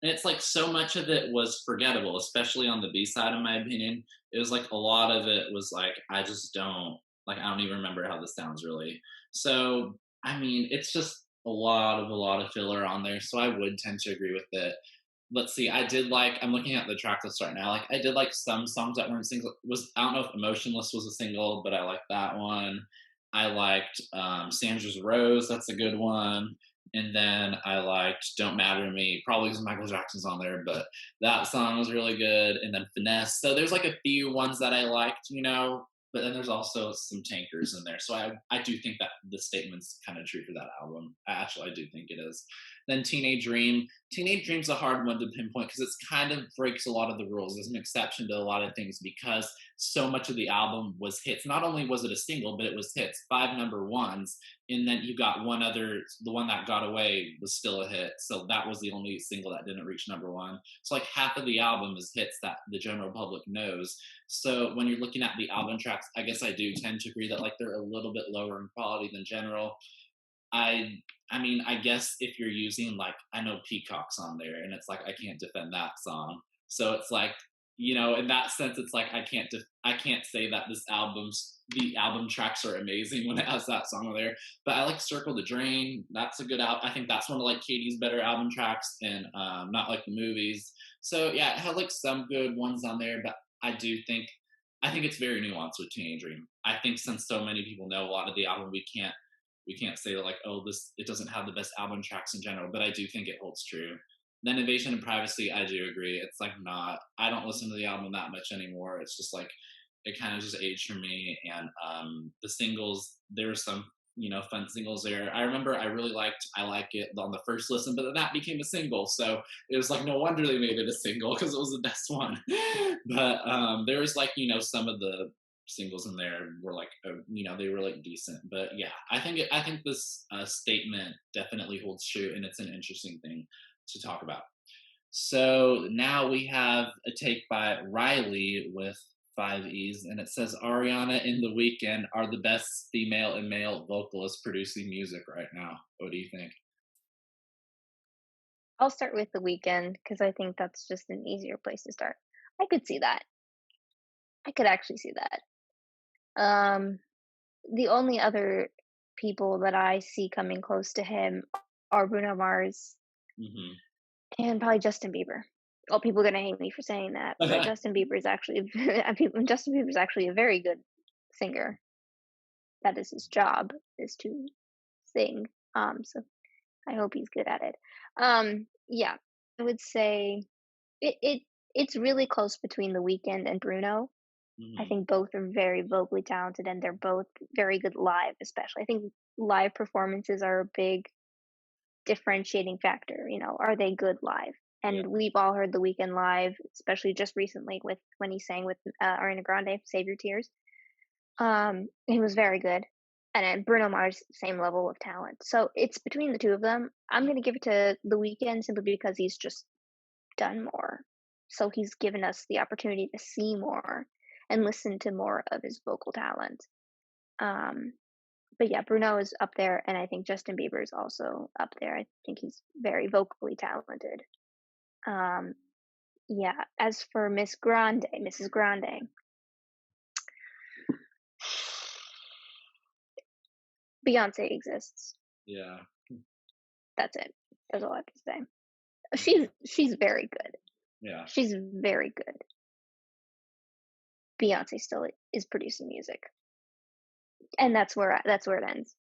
And it's like so much of it was forgettable, especially on the B side, in my opinion. It was like a lot of it was like, I just don't, like, I don't even remember how this sounds really. So, I mean, it's just a lot of filler on there. So I would tend to agree with it. Let's see, I'm looking at the track list right now. Like, I did like some songs that weren't singles. I don't know if Emotionless was a single, but I like that one. I liked Sandra's Rose. That's a good one. And then I liked Don't Matter to Me. Probably because Michael Jackson's on there, but that song was really good. And then Finesse. So there's like a few ones that I liked, but then there's also some tankers in there. So I do think that the statement's kind of true for that album. I do think it is. Then Teenage Dream. Teenage Dream's a hard one to pinpoint because it's kind of breaks a lot of the rules. There's an exception to a lot of things because so much of the album was hits. Not only was it a single, but it was hits, 5 number 1s, and then you got one other. The one that got away was still a hit, so that was the only single that didn't reach number 1. So like half of the album is hits that the general public knows. So when you're looking at the album tracks, I guess I do tend to agree that like they're a little bit lower in quality than general. I mean, I guess if you're using like I know Peacock's on there, and it's like I can't defend that song. So it's like in that sense, it's like I can't say that the album tracks are amazing when it has that song on there. But I like Circle the Drain. That's a good I think that's one of like Katie's better album tracks, and not like the movies. So yeah, it had like some good ones on there, but I do think I think it's very nuanced with Teenage Dream. I think since so many people know a lot of the album, we can't say like, oh, this it doesn't have the best album tracks in general, but I do think it holds true. Then Invasion and Privacy, I do agree. It's like not I don't listen to the album that much anymore. It's just like it kind of just aged for me. And the singles, there were some fun singles there. I remember I like it on the first listen, but then that became a single, so it was like no wonder they made it a single because it was the best one. But there was like some of the singles in there were like they were like decent. But yeah, I think this statement definitely holds true, and it's an interesting thing to talk about. So now we have a take by Riley with 5 E's, and it says Ariana and The Weeknd are the best female and male vocalists producing music right now. What do you think? I'll start with The Weeknd because I think that's just an easier place to start. I could see that. I could actually see that. Um, the only other people that I see coming close to him are Bruno Mars Hmm. and probably Justin Bieber. Well, people are gonna hate me for saying that, but Justin Bieber is actually Justin Bieber is actually a very good singer. That is his job, is to sing. So I hope he's good at it. Yeah, I would say it's really close between The Weeknd and Bruno. I Hmm. think both are very vocally talented and they're both very good live, especially. I think live performances are a big differentiating factor. Are they good live? Yeah. And we've all heard The Weeknd live, especially just recently with when he sang with Ariana Grande, "Save Your Tears." He was very good, and then Bruno Mars, same level of talent. So it's between the two of them. I'm gonna give it to The Weeknd simply because he's just done more. So he's given us the opportunity to see more and listen to more of his vocal talent. Um, but yeah, Bruno is up there, and I think Justin Bieber is also up there. I think he's very vocally talented. Um, yeah, as for Mrs. Grande, Beyonce exists. Yeah. That's it. That's all I have to say. She's very good. Yeah. She's very good. Beyonce still is producing music, and that's where it ends.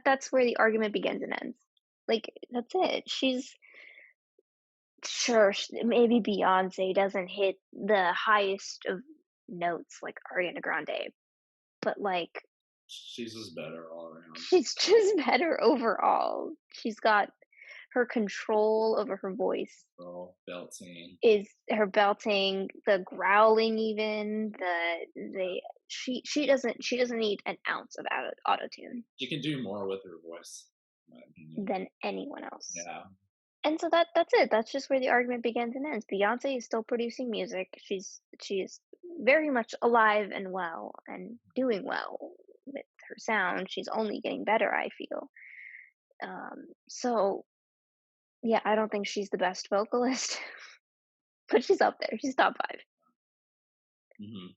That's where the argument begins and ends. Like that's it. She's sure maybe Beyonce doesn't hit the highest of notes like Ariana Grande, but like She's just better all around. she's just better overall. She's got her control over her voice Girl, belting. is her belting, the growling even, she doesn't need an ounce of auto tune She can do more with her voice, in my opinion. than anyone else. Yeah. And so that's it. That's just where the argument begins and ends. Beyonce is still producing music. She is very much alive and well and doing well with her sound. She's only getting better, I feel. So yeah, I don't think she's the best vocalist, but she's up there. She's top five. Hmm.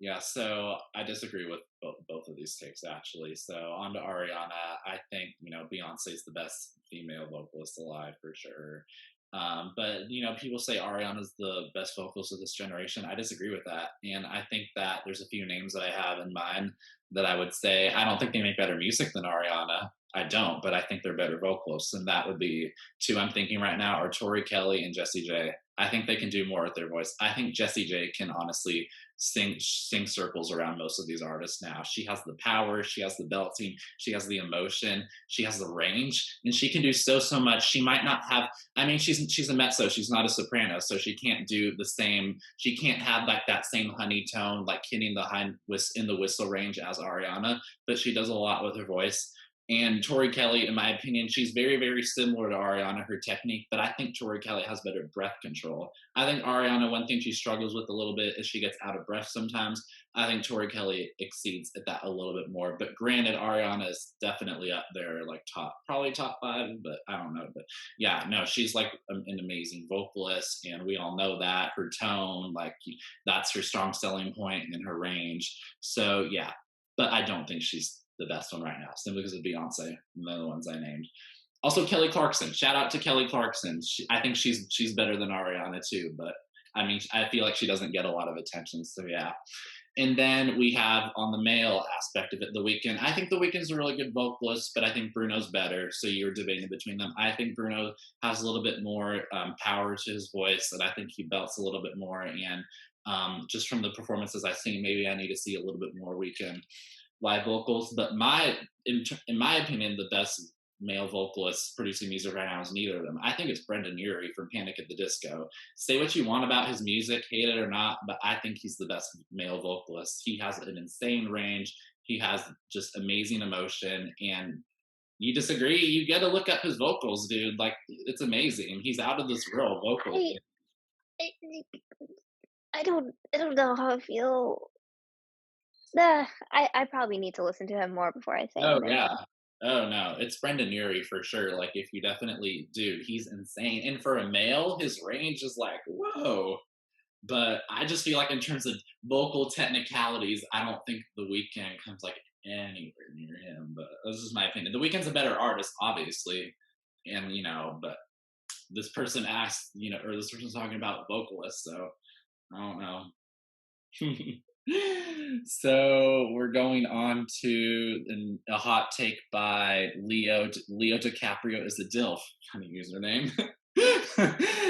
Yeah, so I disagree with both of these takes actually. So on to Ariana, I think Beyonce's the best female vocalist alive for sure. But people say Ariana's the best vocalist of this generation. I disagree with that, and I think that there's a few names that I have in mind that I would say I don't think they make better music than Ariana. I don't, but I think they're better vocalists, and that would be two I'm thinking right now are Tori Kelly and Jessie J. I think they can do more with their voice. I think Jessie J can honestly sing circles around most of these artists now. She has the power, she has the belting, she has the emotion, she has the range, and she can do so much. She might not have. I mean, she's a mezzo. She's not a soprano, so she can't do the same. She can't have like that same honey tone, like hitting the high in the whistle range as Ariana. But she does a lot with her voice. And Tori Kelly, in my opinion, she's very, very similar to Ariana, her technique, but I think Tori Kelly has better breath control. I think Ariana, one thing she struggles with a little bit is she gets out of breath sometimes. I think Tori Kelly exceeds at that a little bit more. But granted, Ariana is definitely up there, like top, probably top five, but I don't know. But yeah, no, she's like an amazing vocalist, and we all know that her tone, like that's her strong selling point and her range. So yeah, but I don't think she's the best one right now, simply because of Beyonce and the other ones I named. Also, Kelly Clarkson. Shout out to Kelly Clarkson. I think she's better than Ariana too, but I mean, I feel like she doesn't get a lot of attention. So yeah. And then we have on the male aspect of it, The Weeknd. I think The Weeknd's a really good vocalist, but I think Bruno's better. So you're debating between them. I think Bruno has a little bit more power to his voice, and I think he belts a little bit more. And just from the performances I've seen, maybe I need to see a little bit more Weeknd live vocals. But in my opinion, the best male vocalist producing music right now is neither of them. I think it's Brendan Urie from Panic at the Disco. Say what you want about his music, hate it or not, but I think he's the best male vocalist. He has an insane range. He has just amazing emotion. And you disagree, you got to look up his vocals, dude. Like it's amazing. He's out of this world vocally. I I I don't know how I feel. I probably need to listen to him more before I say Oh anything, yeah. though. Oh no, it's Brendan Urie for sure. Like if you definitely, dude, he's insane. And for a male, his range is like whoa. But I just feel like in terms of vocal technicalities, I don't think The Weeknd comes like anywhere near him. But this is my opinion. The Weeknd's a better artist, obviously, and but this person asked, or this person's talking about vocalists, so I don't know. So we're going on to a hot take by Leo. Leo DiCaprio is a DILF. Funny username.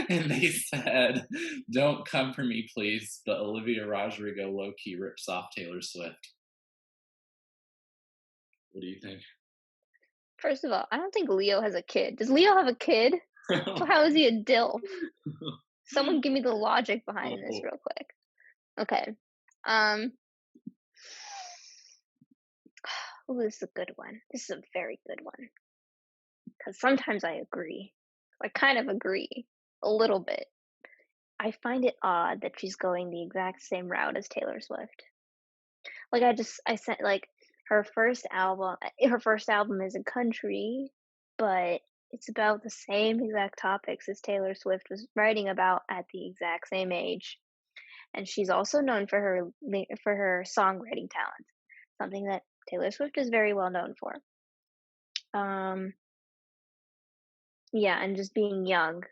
And they said, "Don't come for me, please." But Olivia Rodrigo low key rips off Taylor Swift. What do you think? First of all, I don't think Leo has a kid. Does Leo have a kid? So how is he a DILF? Someone give me the logic behind this Oh, real quick. Okay. Um, oh, this is a good one. This is a very good one. Because sometimes I agree. I kind of agree a little bit. I find it odd that she's going the exact same route as Taylor Swift. Like I sent like her first album is a country, but it's about the same exact topics as Taylor Swift was writing about at the exact same age. And she's also known for her songwriting talent, something that Taylor Swift is very well known for. Um, yeah, and just being young,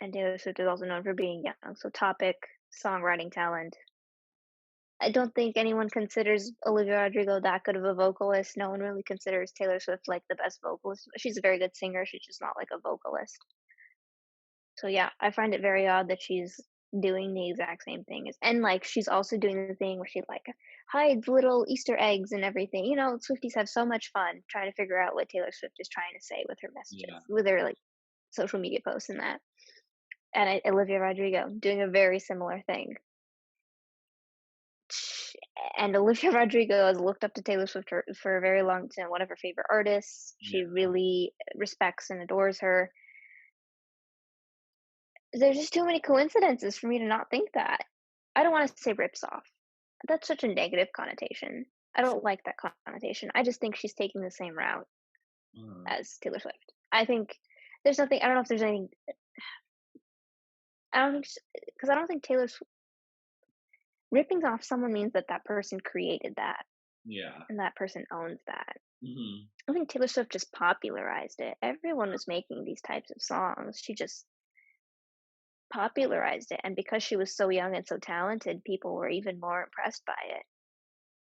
and Taylor Swift is also known for being young. So topic, songwriting talent. I don't think anyone considers Olivia Rodrigo that good of a vocalist. No one really considers Taylor Swift like the best vocalist. She's a very good singer. She's just not like a vocalist. So yeah, I find it very odd that she's doing the exact same thing as, and like she's also doing the thing where she like hides little Easter eggs and everything. Swifties have so much fun trying to figure out what Taylor Swift is trying to say with her yeah, messages, with her like social media posts and that. And Olivia Rodrigo doing a very similar thing. And Olivia Rodrigo has looked up to Taylor Swift for a very long time, one of her favorite artists. yeah, She really respects and adores her. There's just too many coincidences for me to not think that. I don't want to say rips off. That's such a negative connotation. I don't like that connotation. I just think she's taking the same route mm, as Taylor Swift. I think there's nothing. I don't know if there's anything. I don't think because I don't think ripping off someone means that that person created that yeah, and that person owns that. hmm I think Taylor Swift just popularized it. Everyone was making these types of songs. She just popularized it, and because she was so young and so talented, people were even more impressed by it.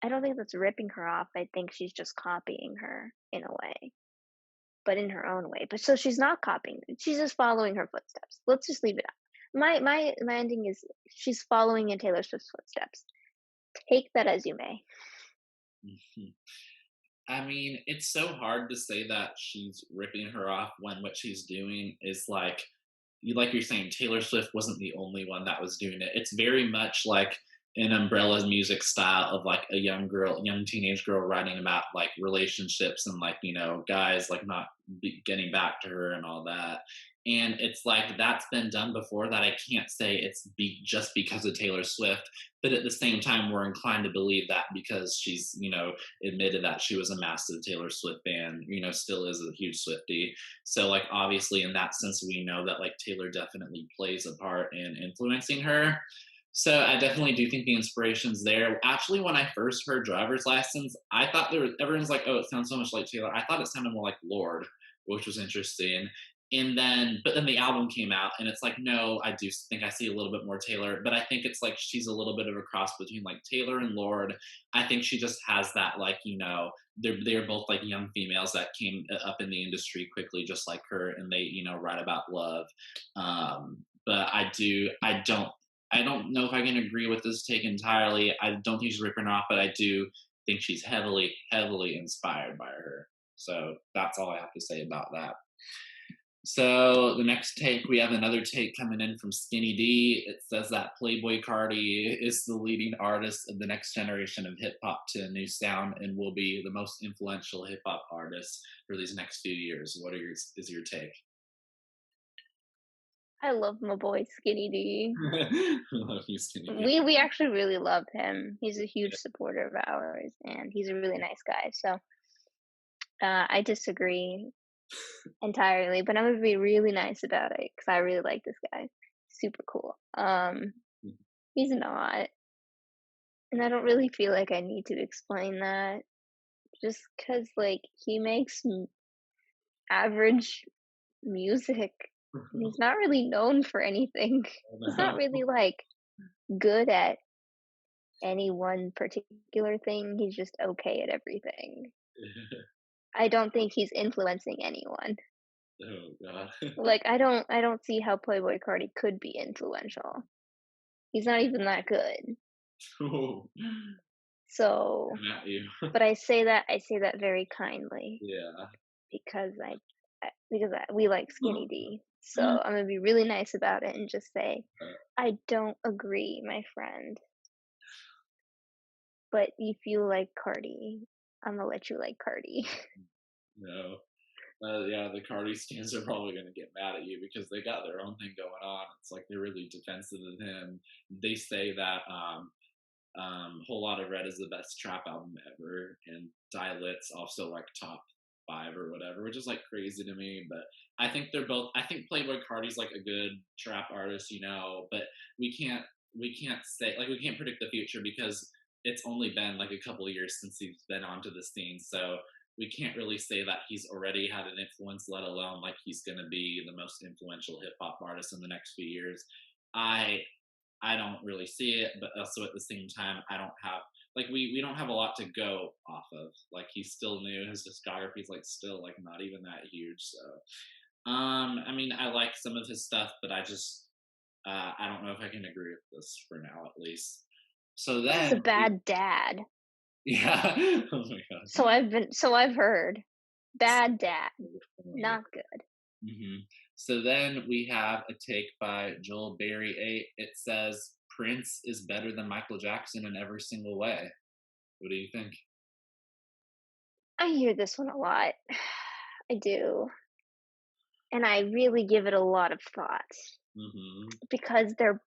I don't think that's ripping her off. I think she's just copying her in a way, but in her own way. But so she's not copying. She's just following her footsteps. Let's just leave it at my ending is she's following in Taylor Swift's footsteps. Take that as you may. I mean, it's so hard to say that she's ripping her off when what she's doing is like you're saying, Taylor Swift wasn't the only one that was doing it. It's very much like an umbrella music style of like a young teenage girl writing about like relationships and like, guys like not getting back to her and all that. And it's like that's been done before, that I can't say just because of Taylor Swift, but at the same time we're inclined to believe that because she's, admitted that she was a massive Taylor Swift fan, still is a huge Swiftie. So like obviously in that sense we know that like Taylor definitely plays a part in influencing her. So I definitely do think the inspiration's there. Actually, when I first heard Driver's License, I thought everyone's like, "Oh, it sounds so much like Taylor." I thought it sounded more like Lorde, which was interesting. But then the album came out, and it's like, no, I do think I see a little bit more Taylor, but I think it's like she's a little bit of a cross between like Taylor and Lorde. I think she just has that like, they're both like young females that came up in the industry quickly, just like her, and they write about love. But I don't know if I can agree with this take entirely. I don't think she's ripping her off, but I do think she's heavily, heavily inspired by her. So that's all I have to say about that. So the next take, we have another take coming in from Skinny D. It says that Playboy Cardi is the leading artist of the next generation of hip hop to a new sound and will be the most influential hip hop artist for these next few years. Is your take? I love my boy Skinny D. I love you, Skinny D. We actually really love him. He's a huge supporter of ours, and he's a really nice guy. So I disagree entirely, but I'm gonna be really nice about it because I really like this guy. Super cool. He's not, and I don't really feel like I need to explain that. Just because, like, he makes average music. He's not really known for anything. He's not really like good at any one particular thing. He's just okay at everything. I don't think he's influencing anyone. Oh god. Like I don't see how Playboy Cardi could be influential. He's not even that good. Oh, So, coming at you. but I say that very kindly Yeah. because we like Skinny D. So I'm gonna be really nice about it and just say I don't agree, my friend. But if you like Cardi, I'm gonna let you like Cardi. No. Yeah, the Cardi stands are probably going to get mad at you because they got their own thing going on. It's like they're really defensive of him. They say that Whole Lot of Red is the best trap album ever, and Dilit's also like top five or whatever, which is like crazy to me. But I think they're both. I think Playboy Cardi's like a good trap artist, but we can't say like we can't predict the future because it's only been like a couple of years since he's been onto the scene. So we can't really say that he's already had an influence, let alone like he's going to be the most influential hip hop artist in the next few years. I I don't really see it, but also at the same time, I don't have like we don't have a lot to go off of. Like he's still new, his discography is like still like not even that huge. So I mean, I like some of his stuff, but I don't know if I can agree with this for now, at least. So He's a then, bad dad. yeah, oh my god, So I've heard. Bad dad. Not good. hmm So then we have a take by Joel Berry 8. It says Prince is better than Michael Jackson in every single way. What do you think? I hear this one a lot. I do. And I really give it a lot of thought because they're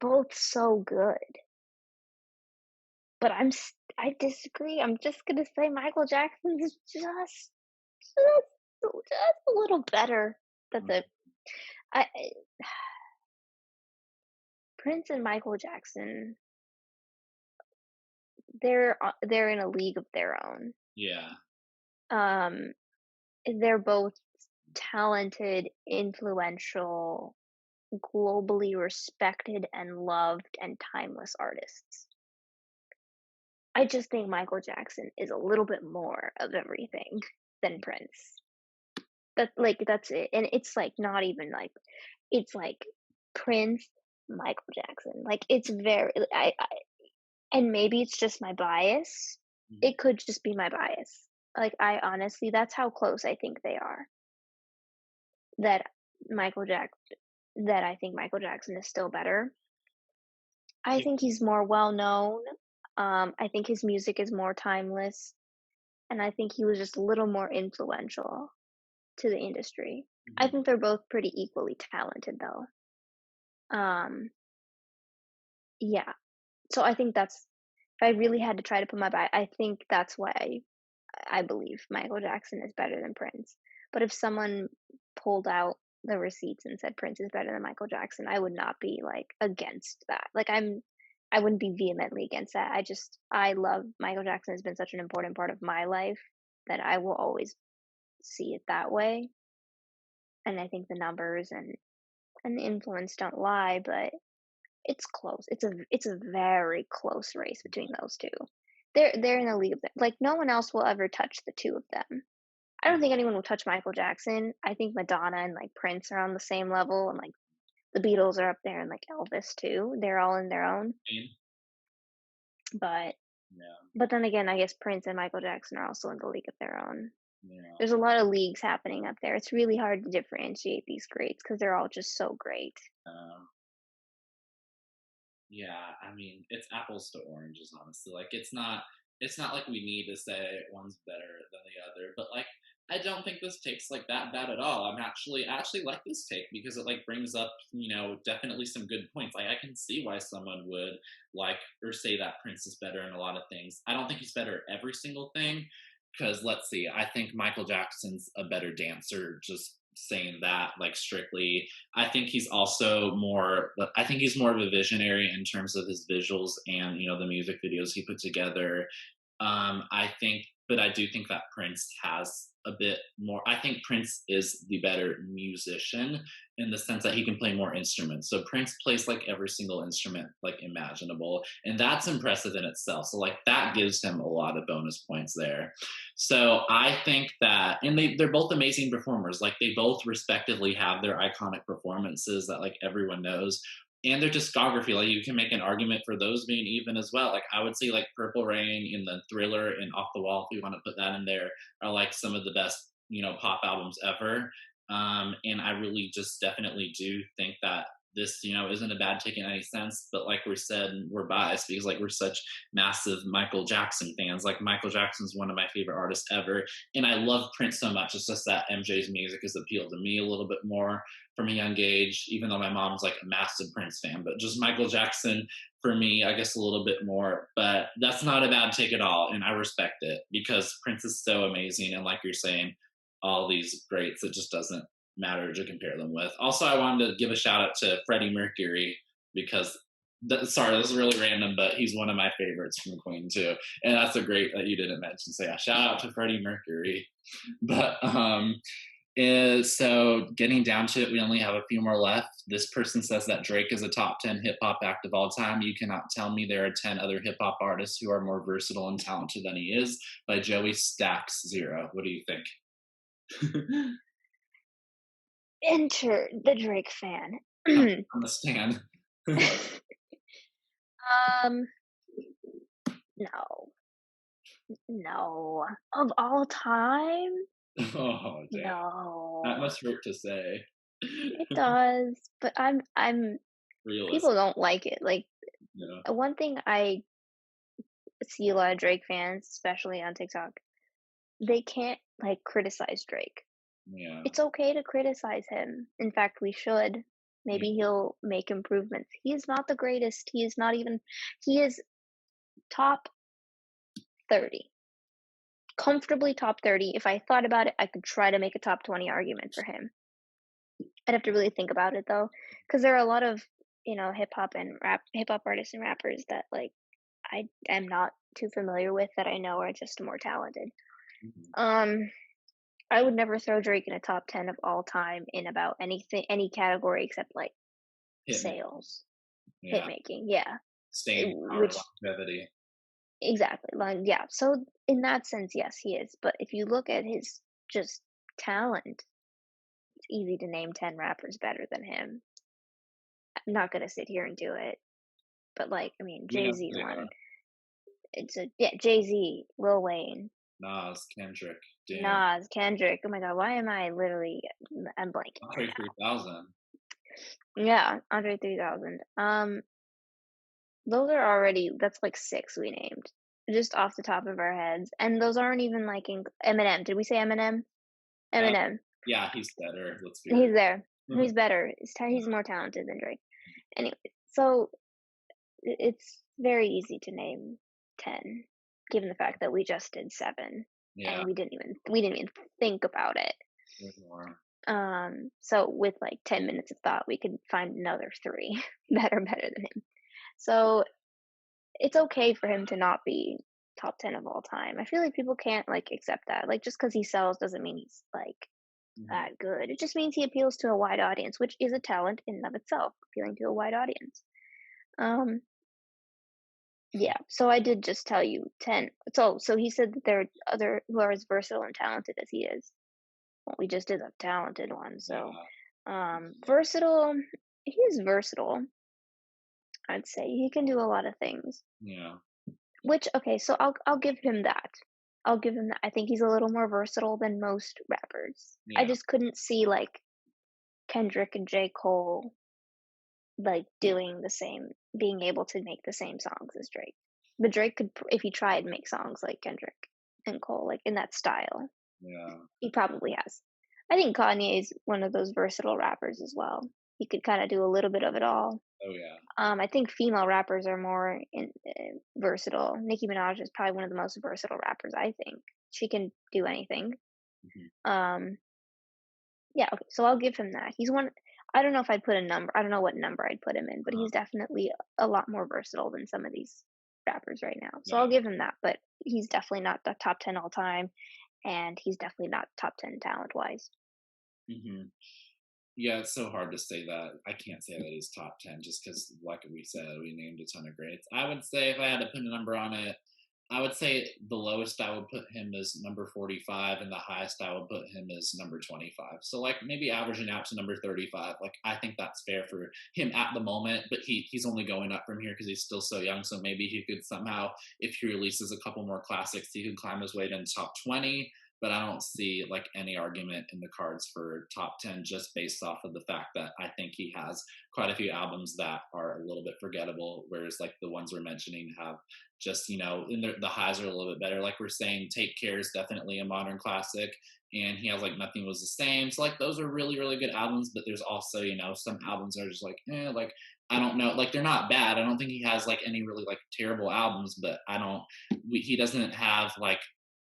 both so good. But I disagree. I'm just gonna say Michael Jackson is just a little better. That's it. I Prince and Michael Jackson, they're in a league of their own. Yeah. Um, they're both talented, influential, globally respected and loved and timeless artists. I just think Michael Jackson is a little bit more of everything than Prince. That's it. And it's like not even like it's like Prince, Michael Jackson. Like it's very I and maybe it's just my bias. Mhm. It could just be my bias. Like I honestly that's how close I think they are. That Michael Jack that I think Michael Jackson is still better. I think he's more well known. I think his music is more timeless, and I think he was just a little more influential to the industry. I Mhm. think they're both pretty equally talented, though. Um, yeah. So I think that's if I really had to try to put my I think that's why I believe Michael Jackson is better than Prince. But if someone pulled out the receipts and said Prince is better than Michael Jackson, I would not be like against that. I wouldn't be vehemently against that. I love Michael Jackson has been such an important part of my life that I will always see it that way. And I think the numbers and the influence don't lie, but it's close. It's a very close race between those 2. They're in a league of their like, no one else will ever touch the 2 of them. I don't think anyone will touch Michael Jackson. I think Madonna and, like, Prince are on the same level, and, like, the Beatles are up there, and, like, Elvis too. They're all in their own. mean, But yeah, but then again, I guess Prince and Michael Jackson are also in the league of their own. yeah. There's a lot of leagues happening up there. It's really hard to differentiate these greats because 'cause they're all just so great. Um, yeah, I mean, it's apples to oranges, honestly. Like, it's not like we need to say one's better than the other, but like, I don't think this take's like that bad at all. I actually like this take because it like brings up, definitely some good points. Like, I can see why someone would like or say that Prince is better in a lot of things. I don't think he's better at every single thing, because let's see, I think Michael Jackson's a better dancer, just saying that like strictly. I think he's more of a visionary in terms of his visuals and the music videos he put together. But I do think that Prince has a bit more. I think Prince is the better musician in the sense that he can play more instruments. So Prince plays like every single instrument like imaginable, and that's impressive in itself. So like that gives him a lot of bonus points there. So I think that, and they're both amazing performers. Like they both respectively have their iconic performances that like everyone knows, and their discography. Like you can make an argument for those being even as well. Like I would say like Purple Rain and the Thriller and Off the Wall, if you want to put that in there, are like some of the best pop albums ever. And I really just definitely do think that this isn't a bad take in any sense, but like we said, we're biased because like we're such massive Michael Jackson fans. Like Michael Jackson's one of my favorite artists ever, and I love Prince so much. It's just that MJ's music has appealed to me a little bit more from a young age, even though my mom's like a massive Prince fan. But just Michael Jackson for me, I guess a little bit more. But that's not a bad take at all, and I respect it because Prince is so amazing, and like you're saying, all these greats, it just doesn't matter to compare them with. Also, I wanted to give a shout out to Freddie Mercury because sorry, this is really random, but he's one of my favorites from Queen too, and that's a great that you didn't mention. So yeah, shout out to Freddie Mercury. But so getting down to it, we only have a few more left. This person says that Drake is a top 10 hip hop act of all time. You cannot tell me there are 10 other hip hop artists who are more versatile and talented than he is. By Joey Stacks Zero. What do you think? Enter the Drake fan. On the stand. Um, no. No. Of all time? Oh damn, that No. must hurt to say. It does, but I'm Realist, people don't like it. Like, yeah, one thing I see a lot of Drake fans, especially on TikTok, they can't, like, criticize Drake. yeah, It's okay to criticize him. In fact, we should. yeah. Maybe he'll make improvements. He is not the greatest. He is top 30. Comfortably top 30. If I thought about it, I could try to make a top 20 argument for him. I'd have to really think about it though, because there are a lot of, hip hop artists and rappers that like I am not too familiar with that I know are just more talented. Mhm. Um, I would never throw Drake in a top 10 of all time in about any category except like Hit me, sales, hit yeah, making, yeah. staying power, Which longevity. exactly, like yeah. So in that sense, yes, he is. But if you look at his just talent, it's easy to name 10 rappers better than him. I'm not gonna sit here and do it, but like, I mean, We know Jay-Z who they are. one. It's a yeah, Jay-Z, Lil Wayne, Nas, Kendrick, damn, Nas, Kendrick. Oh my god, why am I literally I'm blanking right Andre 3000. now. Yeah, Andre 3000. those are already that's like 6 we named, just off the top of our heads, and those aren't even like in Eminem. Did we say Eminem? Uh, Eminem. yeah, he's better. Let's be He's real. there. He's better. He's more talented than Drake. Anyway, so it's very easy to name 10, given the fact that we just did 7 Yeah, and we didn't even think about it. there's more. So with like 10 minutes of thought, we could find another 3 that are better than him. So it's okay for him to not be top 10 of all time. I feel like people can't like accept that. Like just because he sells doesn't mean he's like Mhm. that good. It just means he appeals to a wide audience, which is a talent in and of itself, appealing to a wide audience. Um, yeah. So I did just tell you 10. So he said that there are other who are as versatile and talented as he is. Well, we just did a talented one. So Yeah, versatile. He is versatile. I'd say he can do a lot of things. yeah, Which okay, so I'll give him that. I'll give him that. I think he's a little more versatile than most rappers. I yeah, just couldn't see like Kendrick and J. Cole like doing the same, being able to make the same songs as Drake. But Drake could, if he tried, make songs like Kendrick and Cole, like in that style. yeah. He probably has. I think Kanye is one of those versatile rappers as well. He could kind of do a little bit of it all. Oh yeah. I think female rappers are more versatile. Nicki Minaj is probably one of the most versatile rappers. I think she can do anything. Mhm. Um, yeah, okay, so I'll give him that. He's one. I don't know if I'd put a number. I don't know what number I'd put him in, but Uh, he's definitely a lot more versatile than some of these rappers right now. So yeah. I'll give him that. But he's definitely not the top 10 all time, and he's definitely not top 10 talent wise. hmm Yeah, it's so hard to say that. I can't say that he's top 10 just because, like we said, we named a ton of greats. I would say if I had to put a number on it, I would say the lowest I would put him is number 45, and the highest I would put him is number 25. So, like, maybe averaging out to number 35. Like, I think that's fair for him at the moment, but he's only going up from here because he's still so young. So maybe he could somehow, if he releases a couple more classics, he could climb his way to top 20, but I don't see like any argument in the cards for top 10 just based off of the fact that I think he has quite a few albums that are a little bit forgettable, whereas like the ones we're mentioning have just, in the highs are a little bit better. Like we're saying, Take Care is definitely a modern classic, and he has like Nothing Was the Same. So like those are really, really good albums, but there's also, some albums that are just like, like I don't know, like they're not bad. I don't think he has like any really like terrible albums, but he doesn't have like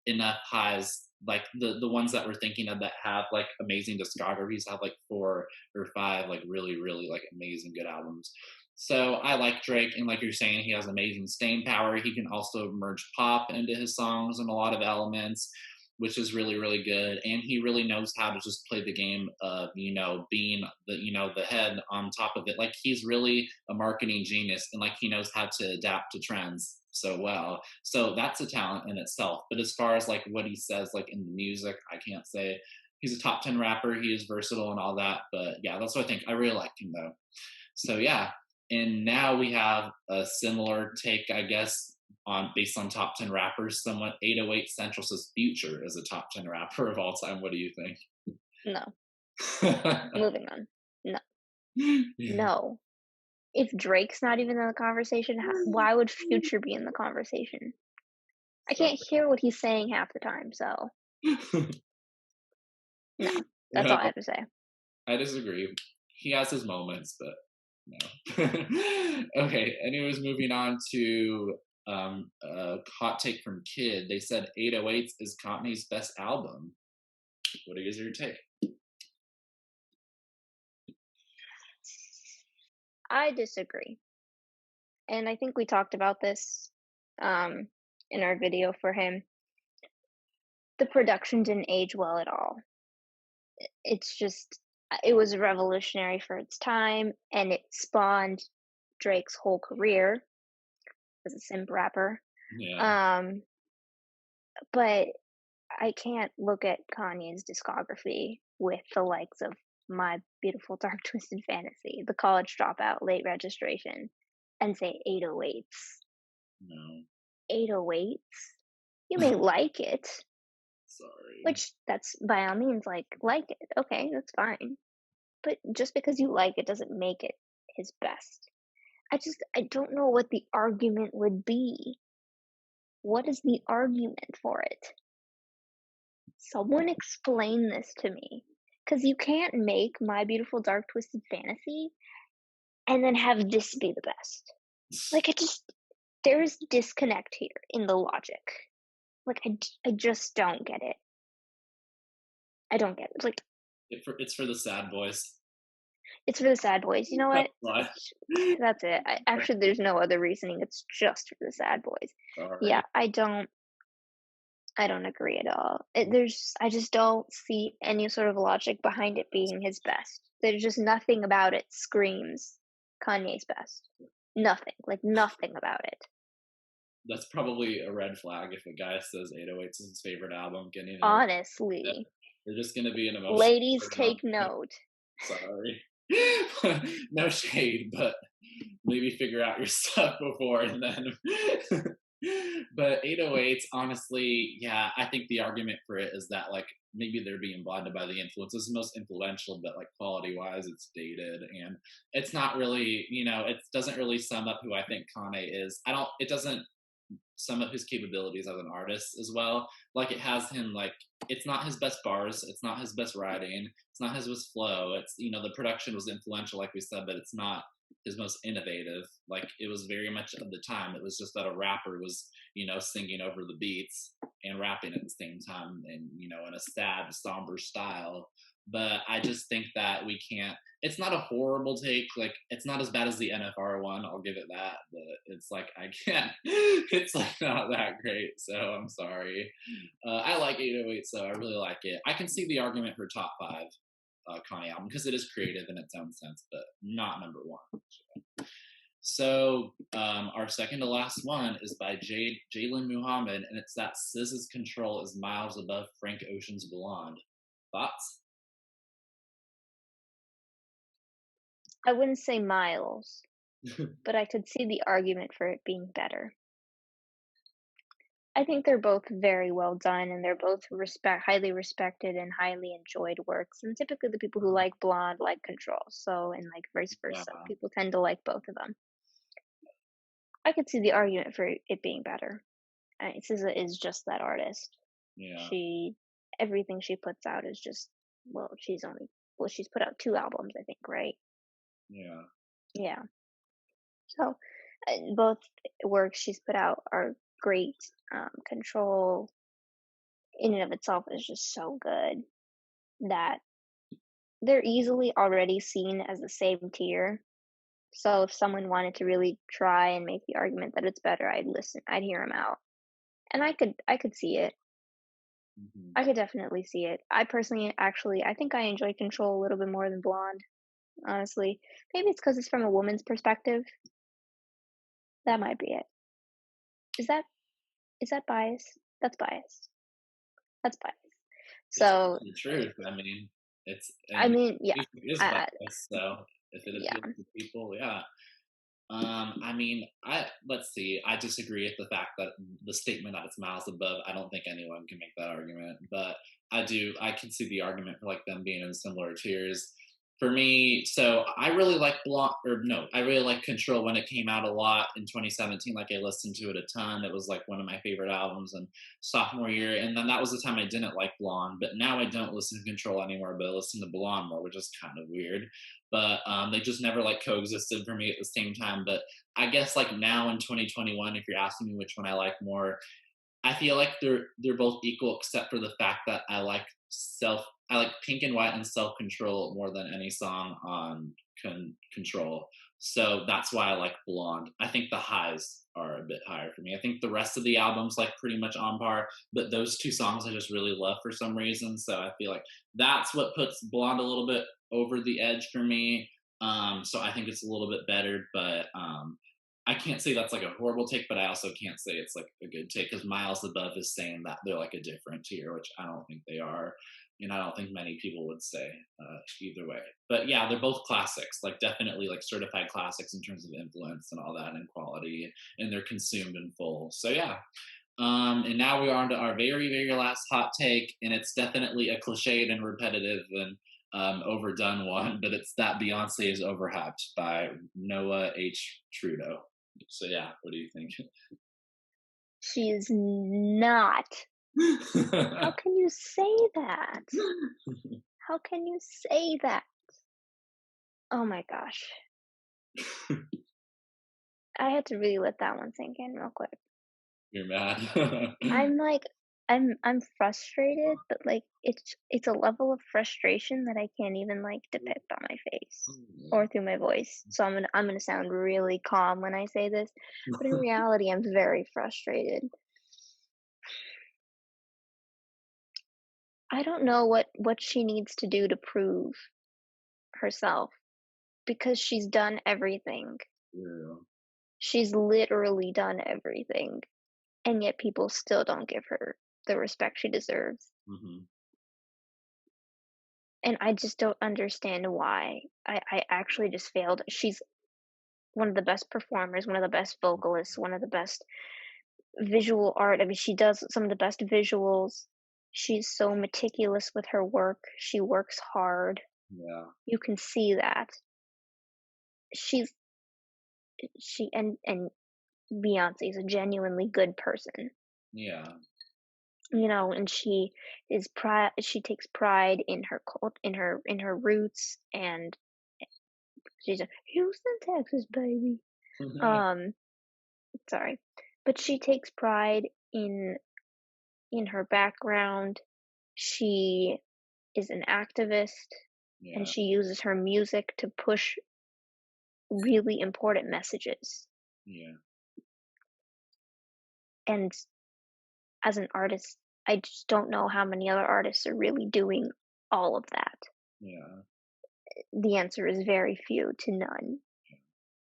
enough highs like the ones that we're thinking of that have like amazing discographies have like 4 or 5 like really really like amazing good albums. So I like Drake, and like you're saying, he has amazing staying power. He can also merge pop into his songs and a lot of elements, which is really really good. And he really knows how to just play the game of being the head on top of it. Like he's really a marketing genius, and like he knows how to adapt to trends so well. So that's a talent in itself. But as far as like what he says like in the music, I can't say he's a top 10 rapper. He is versatile and all that. But yeah, that's what I think. I really like him though. So yeah. And now we have a similar take, I guess, on based on top 10 rappers. Somewhat 808 Central says Future is a top 10 rapper of all time. What do you think? No, moving on. No, Yeah. no. If Drake's not even in the conversation, why would Future be in the conversation? I So, can't hear what he's saying half the time. So no, that's yeah, all I have to say. I disagree. He has his moments, but no. Okay. Anyways, moving on to a hot take from Kid. They said 808s is Kanye's best album. What is your take? I disagree. And I think we talked about this um, in our video for him. The production didn't age well at all. It's just, it was revolutionary for its time, and it spawned Drake's whole career as a simp rapper. Yeah. Um, but I can't look at Kanye's discography with the likes of My Beautiful Dark Twisted Fantasy, The College Dropout, Late Registration, and say 808s. No. 808s? You may like it, Sorry. which that's by all means like it. Okay, that's fine. But just because you like it doesn't make it his best. I don't know what the argument would be. What is the argument for it? Someone explain this to me, because you can't make My Beautiful Dark Twisted Fantasy and then have this be the best. Like, there is disconnect here in the logic. Like, I just don't get it. I don't get it. Like, It's for the sad boys. it's for the sad boys. You know That's what? why. That's it. Actually, there's no other reasoning. It's just for the sad boys. Yeah, Sorry. I don't agree at all. I just don't see any sort of logic behind it being his best. There's just nothing about it screams Kanye's best. Nothing, like nothing about it. That's probably a red flag if a guy says 808s is his favorite album. Getting it, Honestly, they're just gonna be an emotional ladies breakdown. take note. Sorry. No shade, but maybe figure out your stuff before and then. But 808s, honestly, yeah, I think the argument for it is that like maybe they're being blinded by the influence. It's the most influential, but like quality wise, it's dated and it's not really, it doesn't really sum up who I think Kanye is. It doesn't sum up his capabilities as an artist as well. Like it has him like it's not his best bars, it's not his best writing, it's not his best flow. It's the production was influential, like we said, but it's not his most innovative. Like it was very much of the time. It was just that a rapper was singing over the beats and rapping at the same time, and in a sad, somber style. But I just think that we can't. It's not a horrible take. Like it's not as bad as the NFR one. I'll give it that. But it's like I can't. It's like not that great. So I'm sorry. I like 808, so I really like it. I can see the argument for top five Kanye album because it is creative in its own sense, but not number one. So our second to last one is by Jalen Muhammad, and it's that SZA's Control is miles above Frank Ocean's Blonde. Thoughts? I wouldn't say miles, but I could see the argument for it being better. I think they're both very well done, and they're both highly respected and highly enjoyed works. And typically, the people who like Blonde like Control, so and like vice Yeah, versa. People tend to like both of them. I could see the argument for it being better. SZA is just that artist. yeah, She Everything she puts out is just she's put out two albums, I think, right? yeah, Yeah. So both works she's put out are great. Control in and of itself is just so good that they're easily already seen as the same tier. So if someone wanted to really try and make the argument that it's better, I'd listen. I'd hear them out, and I could see it. hmm, I could definitely see it. I personally, actually, I think I enjoy Control a little bit more than Blonde. Honestly, maybe it's because it's from a woman's perspective. That might be it. Is that is that bias? That's bias. That's bias. it's So the truth. I mean, I and mean, yeah, music is I, biased, so if it yeah. appeals to people, yeah. I mean, I let's see. I disagree with the fact that the statement that it's miles above. I don't think anyone can make that argument, but I do. I can see the argument for like them being in similar tiers. For me, so I really like Block, or no, I really like Control when it came out a lot in 2017. Like I listened to it a ton. It was like one of my favorite albums in sophomore year, and then that was the time I didn't like Blonde. But now I don't listen to Control anymore, but I listen to Blonde more, which is kind of weird. But they just never like coexisted for me at the same time. But I guess like now in 2021, if you're asking me which one I like more, I feel like they're both equal except for the fact that I like Pink and White and Self Control more than any song on Control. So that's why I like Blonde. I think the highs are a bit higher for me. I think the rest of the album's like pretty much on par, but those two songs I just really love for some reason. So I feel like that's what puts Blonde a little bit over the edge for me. So I think it's a little bit better, but I can't say that's like a horrible take, but I also can't say it's like a good take because Miles Above is saying that they're like a different tier, which I don't think they are. And I don't think many people would say either way. But yeah, they're both classics, like definitely like certified classics in terms of influence and all that and quality, and they're consumed in full. So yeah. And now we're on to our very, very last hot take, and it's definitely a cliched and repetitive and overdone one, but it's that Beyonce is overhyped by Noah H. Trudeau. So yeah, what do you think? She is not. How can you say that? How can you say that? Oh my gosh. I had to really let that one sink in real quick. You're mad. I'm like I'm frustrated, but like it's a level of frustration that I can't even like depict on my face or through my voice. So I'm gonna sound really calm when I say this, but in reality I'm very frustrated. I don't know what she needs to do to prove herself because she's done everything. Yeah. She's literally done everything, and yet people still don't give her the respect she deserves. Mhm. And I just don't understand why. I actually just failed. She's one of the best performers, one of the best vocalists, one of the best visual art. I mean, she does some of the best visuals. She's so meticulous with her work. She works hard. Yeah. You can see that. She's she and Beyonce is a genuinely good person. Yeah. And she takes pride in her in her roots, and she's a Houston, Texas baby. Um, sorry, but she takes pride in her background. She is an activist, and Yeah. she uses her music to push really important messages. Yeah. And as an artist, I just don't know how many other artists are really doing all of that. Yeah. The answer is very few to none.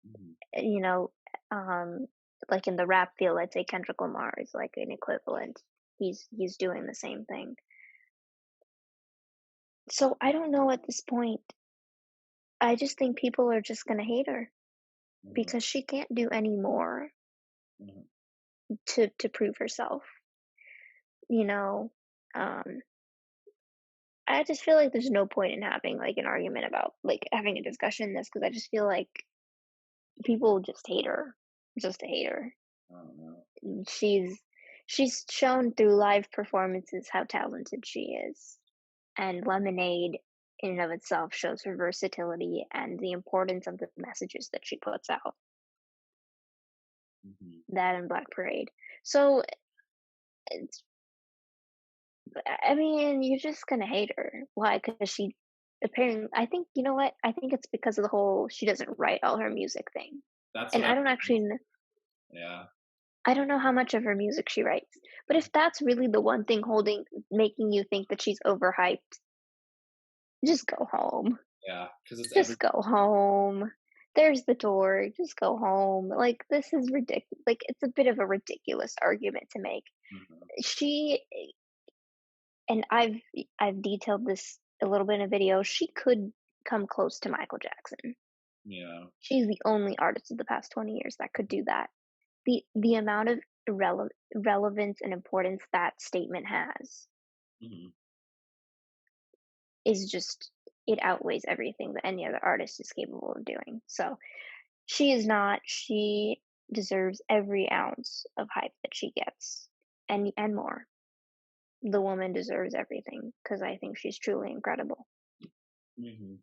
Mhm. You know, um, like in the rap field, I'd say Kendrick Lamar is like an equivalent. He's doing the same thing. So I don't know at this point. I just think people are just gonna hate her Mhm. because she can't do any more Mhm. to prove herself. You know, um, I just feel like there's no point in having like an argument about like having a discussion this because I just feel like people just hate her, just to hate her. I don't know. She's she's shown through live performances how talented she is, and Lemonade in and of itself shows her versatility and the importance of the messages that she puts out. Mhm. That and Black Parade. So it's, I mean, you're just gonna hate her. Why? Because she apparently. I think you know what? I think it's because of the whole she doesn't write all her music thing, That's what and I I don't think. actually. Yeah. I don't know how much of her music she writes, but if that's really the one thing making you think that she's overhyped, just go home. Yeah. Because it's every. Just go home. There's the door. Just go home. Like this is ridiculous. Like it's a bit of a ridiculous argument to make. Mhm. She and I've detailed this a little bit in a video. She could come close to Michael Jackson. Yeah. She's the only artist of the past 20 years that could do that. The amount of relevance and importance that statement has Mhm. is just it outweighs everything that any other artist is capable of doing. So she is not. She deserves every ounce of hype that she gets, and more. The woman deserves everything because I think she's truly incredible. Mhm.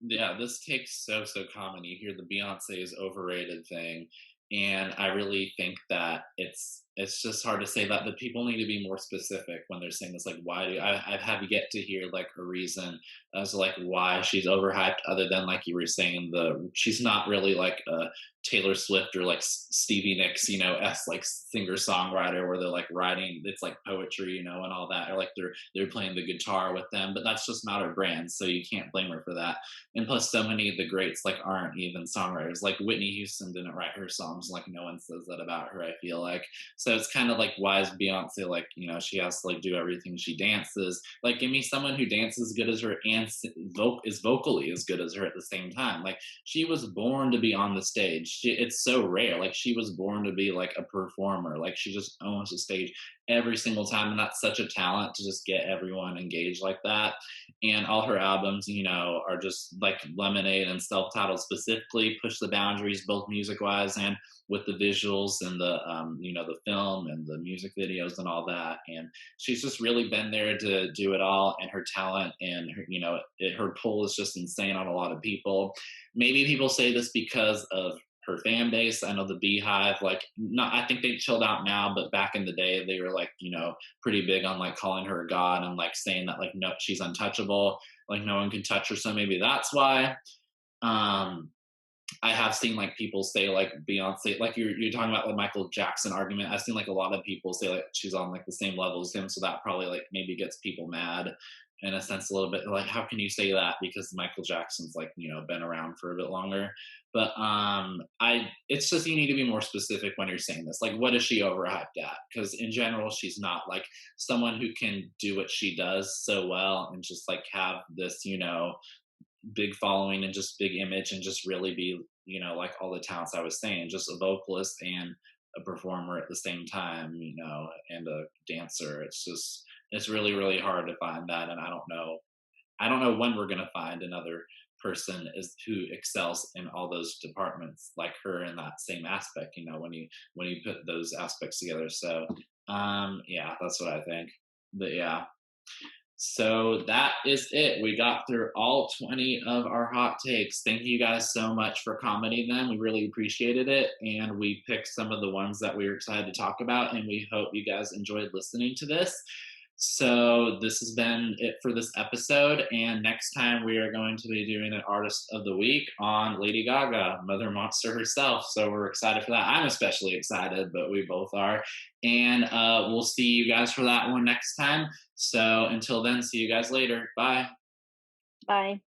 Yeah, this takes so common. You hear the Beyonce is overrated thing, and I really think that it's just hard to say that. But people need to be more specific when they're saying this. Like, why do I have yet to hear like a reason as to, like why she's overhyped, other than like you were saying she's not really like a Taylor Swift or like Stevie Nicks, s like singer songwriter where they're like writing it's like poetry, and all that, or like they're playing the guitar with them. But that's just not her brand, so you can't blame her for that. And plus, so many of the greats like aren't even songwriters. Like Whitney Houston didn't write her songs. Like no one says that about her. I feel like so it's kind of like why is Beyonce like she has to like do everything. She dances. Like give me someone who dances as good as her and is vocally as good as her at the same time. Like she was born to be on the stage. it's so rare. Like she was born to be like a performer. Like she just owns the stage every single time, and that's such a talent to just get everyone engaged like that. And all her albums, you know, are just like Lemonade and self-titled specifically push the boundaries both music-wise and with the visuals and the you know, the film and the music videos and all that. And she's just really been there to do it all, and her talent and her, you know, her pull is just insane on a lot of people. Maybe people say this because of her fan base. I know the Beehive, like, not, I think they chilled out now, but back in the day, they were like, you know, pretty big on like calling her a god and like saying that like no, she's untouchable, like no one can touch her. So maybe that's why. Um, I have seen like people say like Beyonce, like you're talking about the Michael Jackson argument. I've seen like a lot of people say like she's on like the same level as him, so that probably like maybe gets people mad in a sense a little bit. Like, how can you say that? Because Michael Jackson's like, you know, been around for a bit longer. But I it's just you need to be more specific when you're saying this. Like, what is she overhyped at? Because in general, she's not like someone who can do what she does so well and just like have this, you know, big following and just big image and just really be, you know, like all the talents I was saying, just a vocalist and a performer at the same time, you know, and a dancer. It's just it's really really hard to find that, and I don't know when we're going to find another person is who excels in all those departments like her in that same aspect, you know, when you put those aspects together. So yeah, that's what I think. But yeah, so that is it. We got through all 20 of our hot takes. Thank you guys so much for commenting them. We really appreciated it. And we picked some of the ones that we were excited to talk about. And we hope you guys enjoyed listening to this. So this has been it for this episode. And next time we are going to be doing an artist of the week on Lady Gaga, Mother Monster herself. So we're excited for that. I'm especially excited, but we both are. And we'll see you guys for that one next time. So until then, see you guys later. Bye. Bye.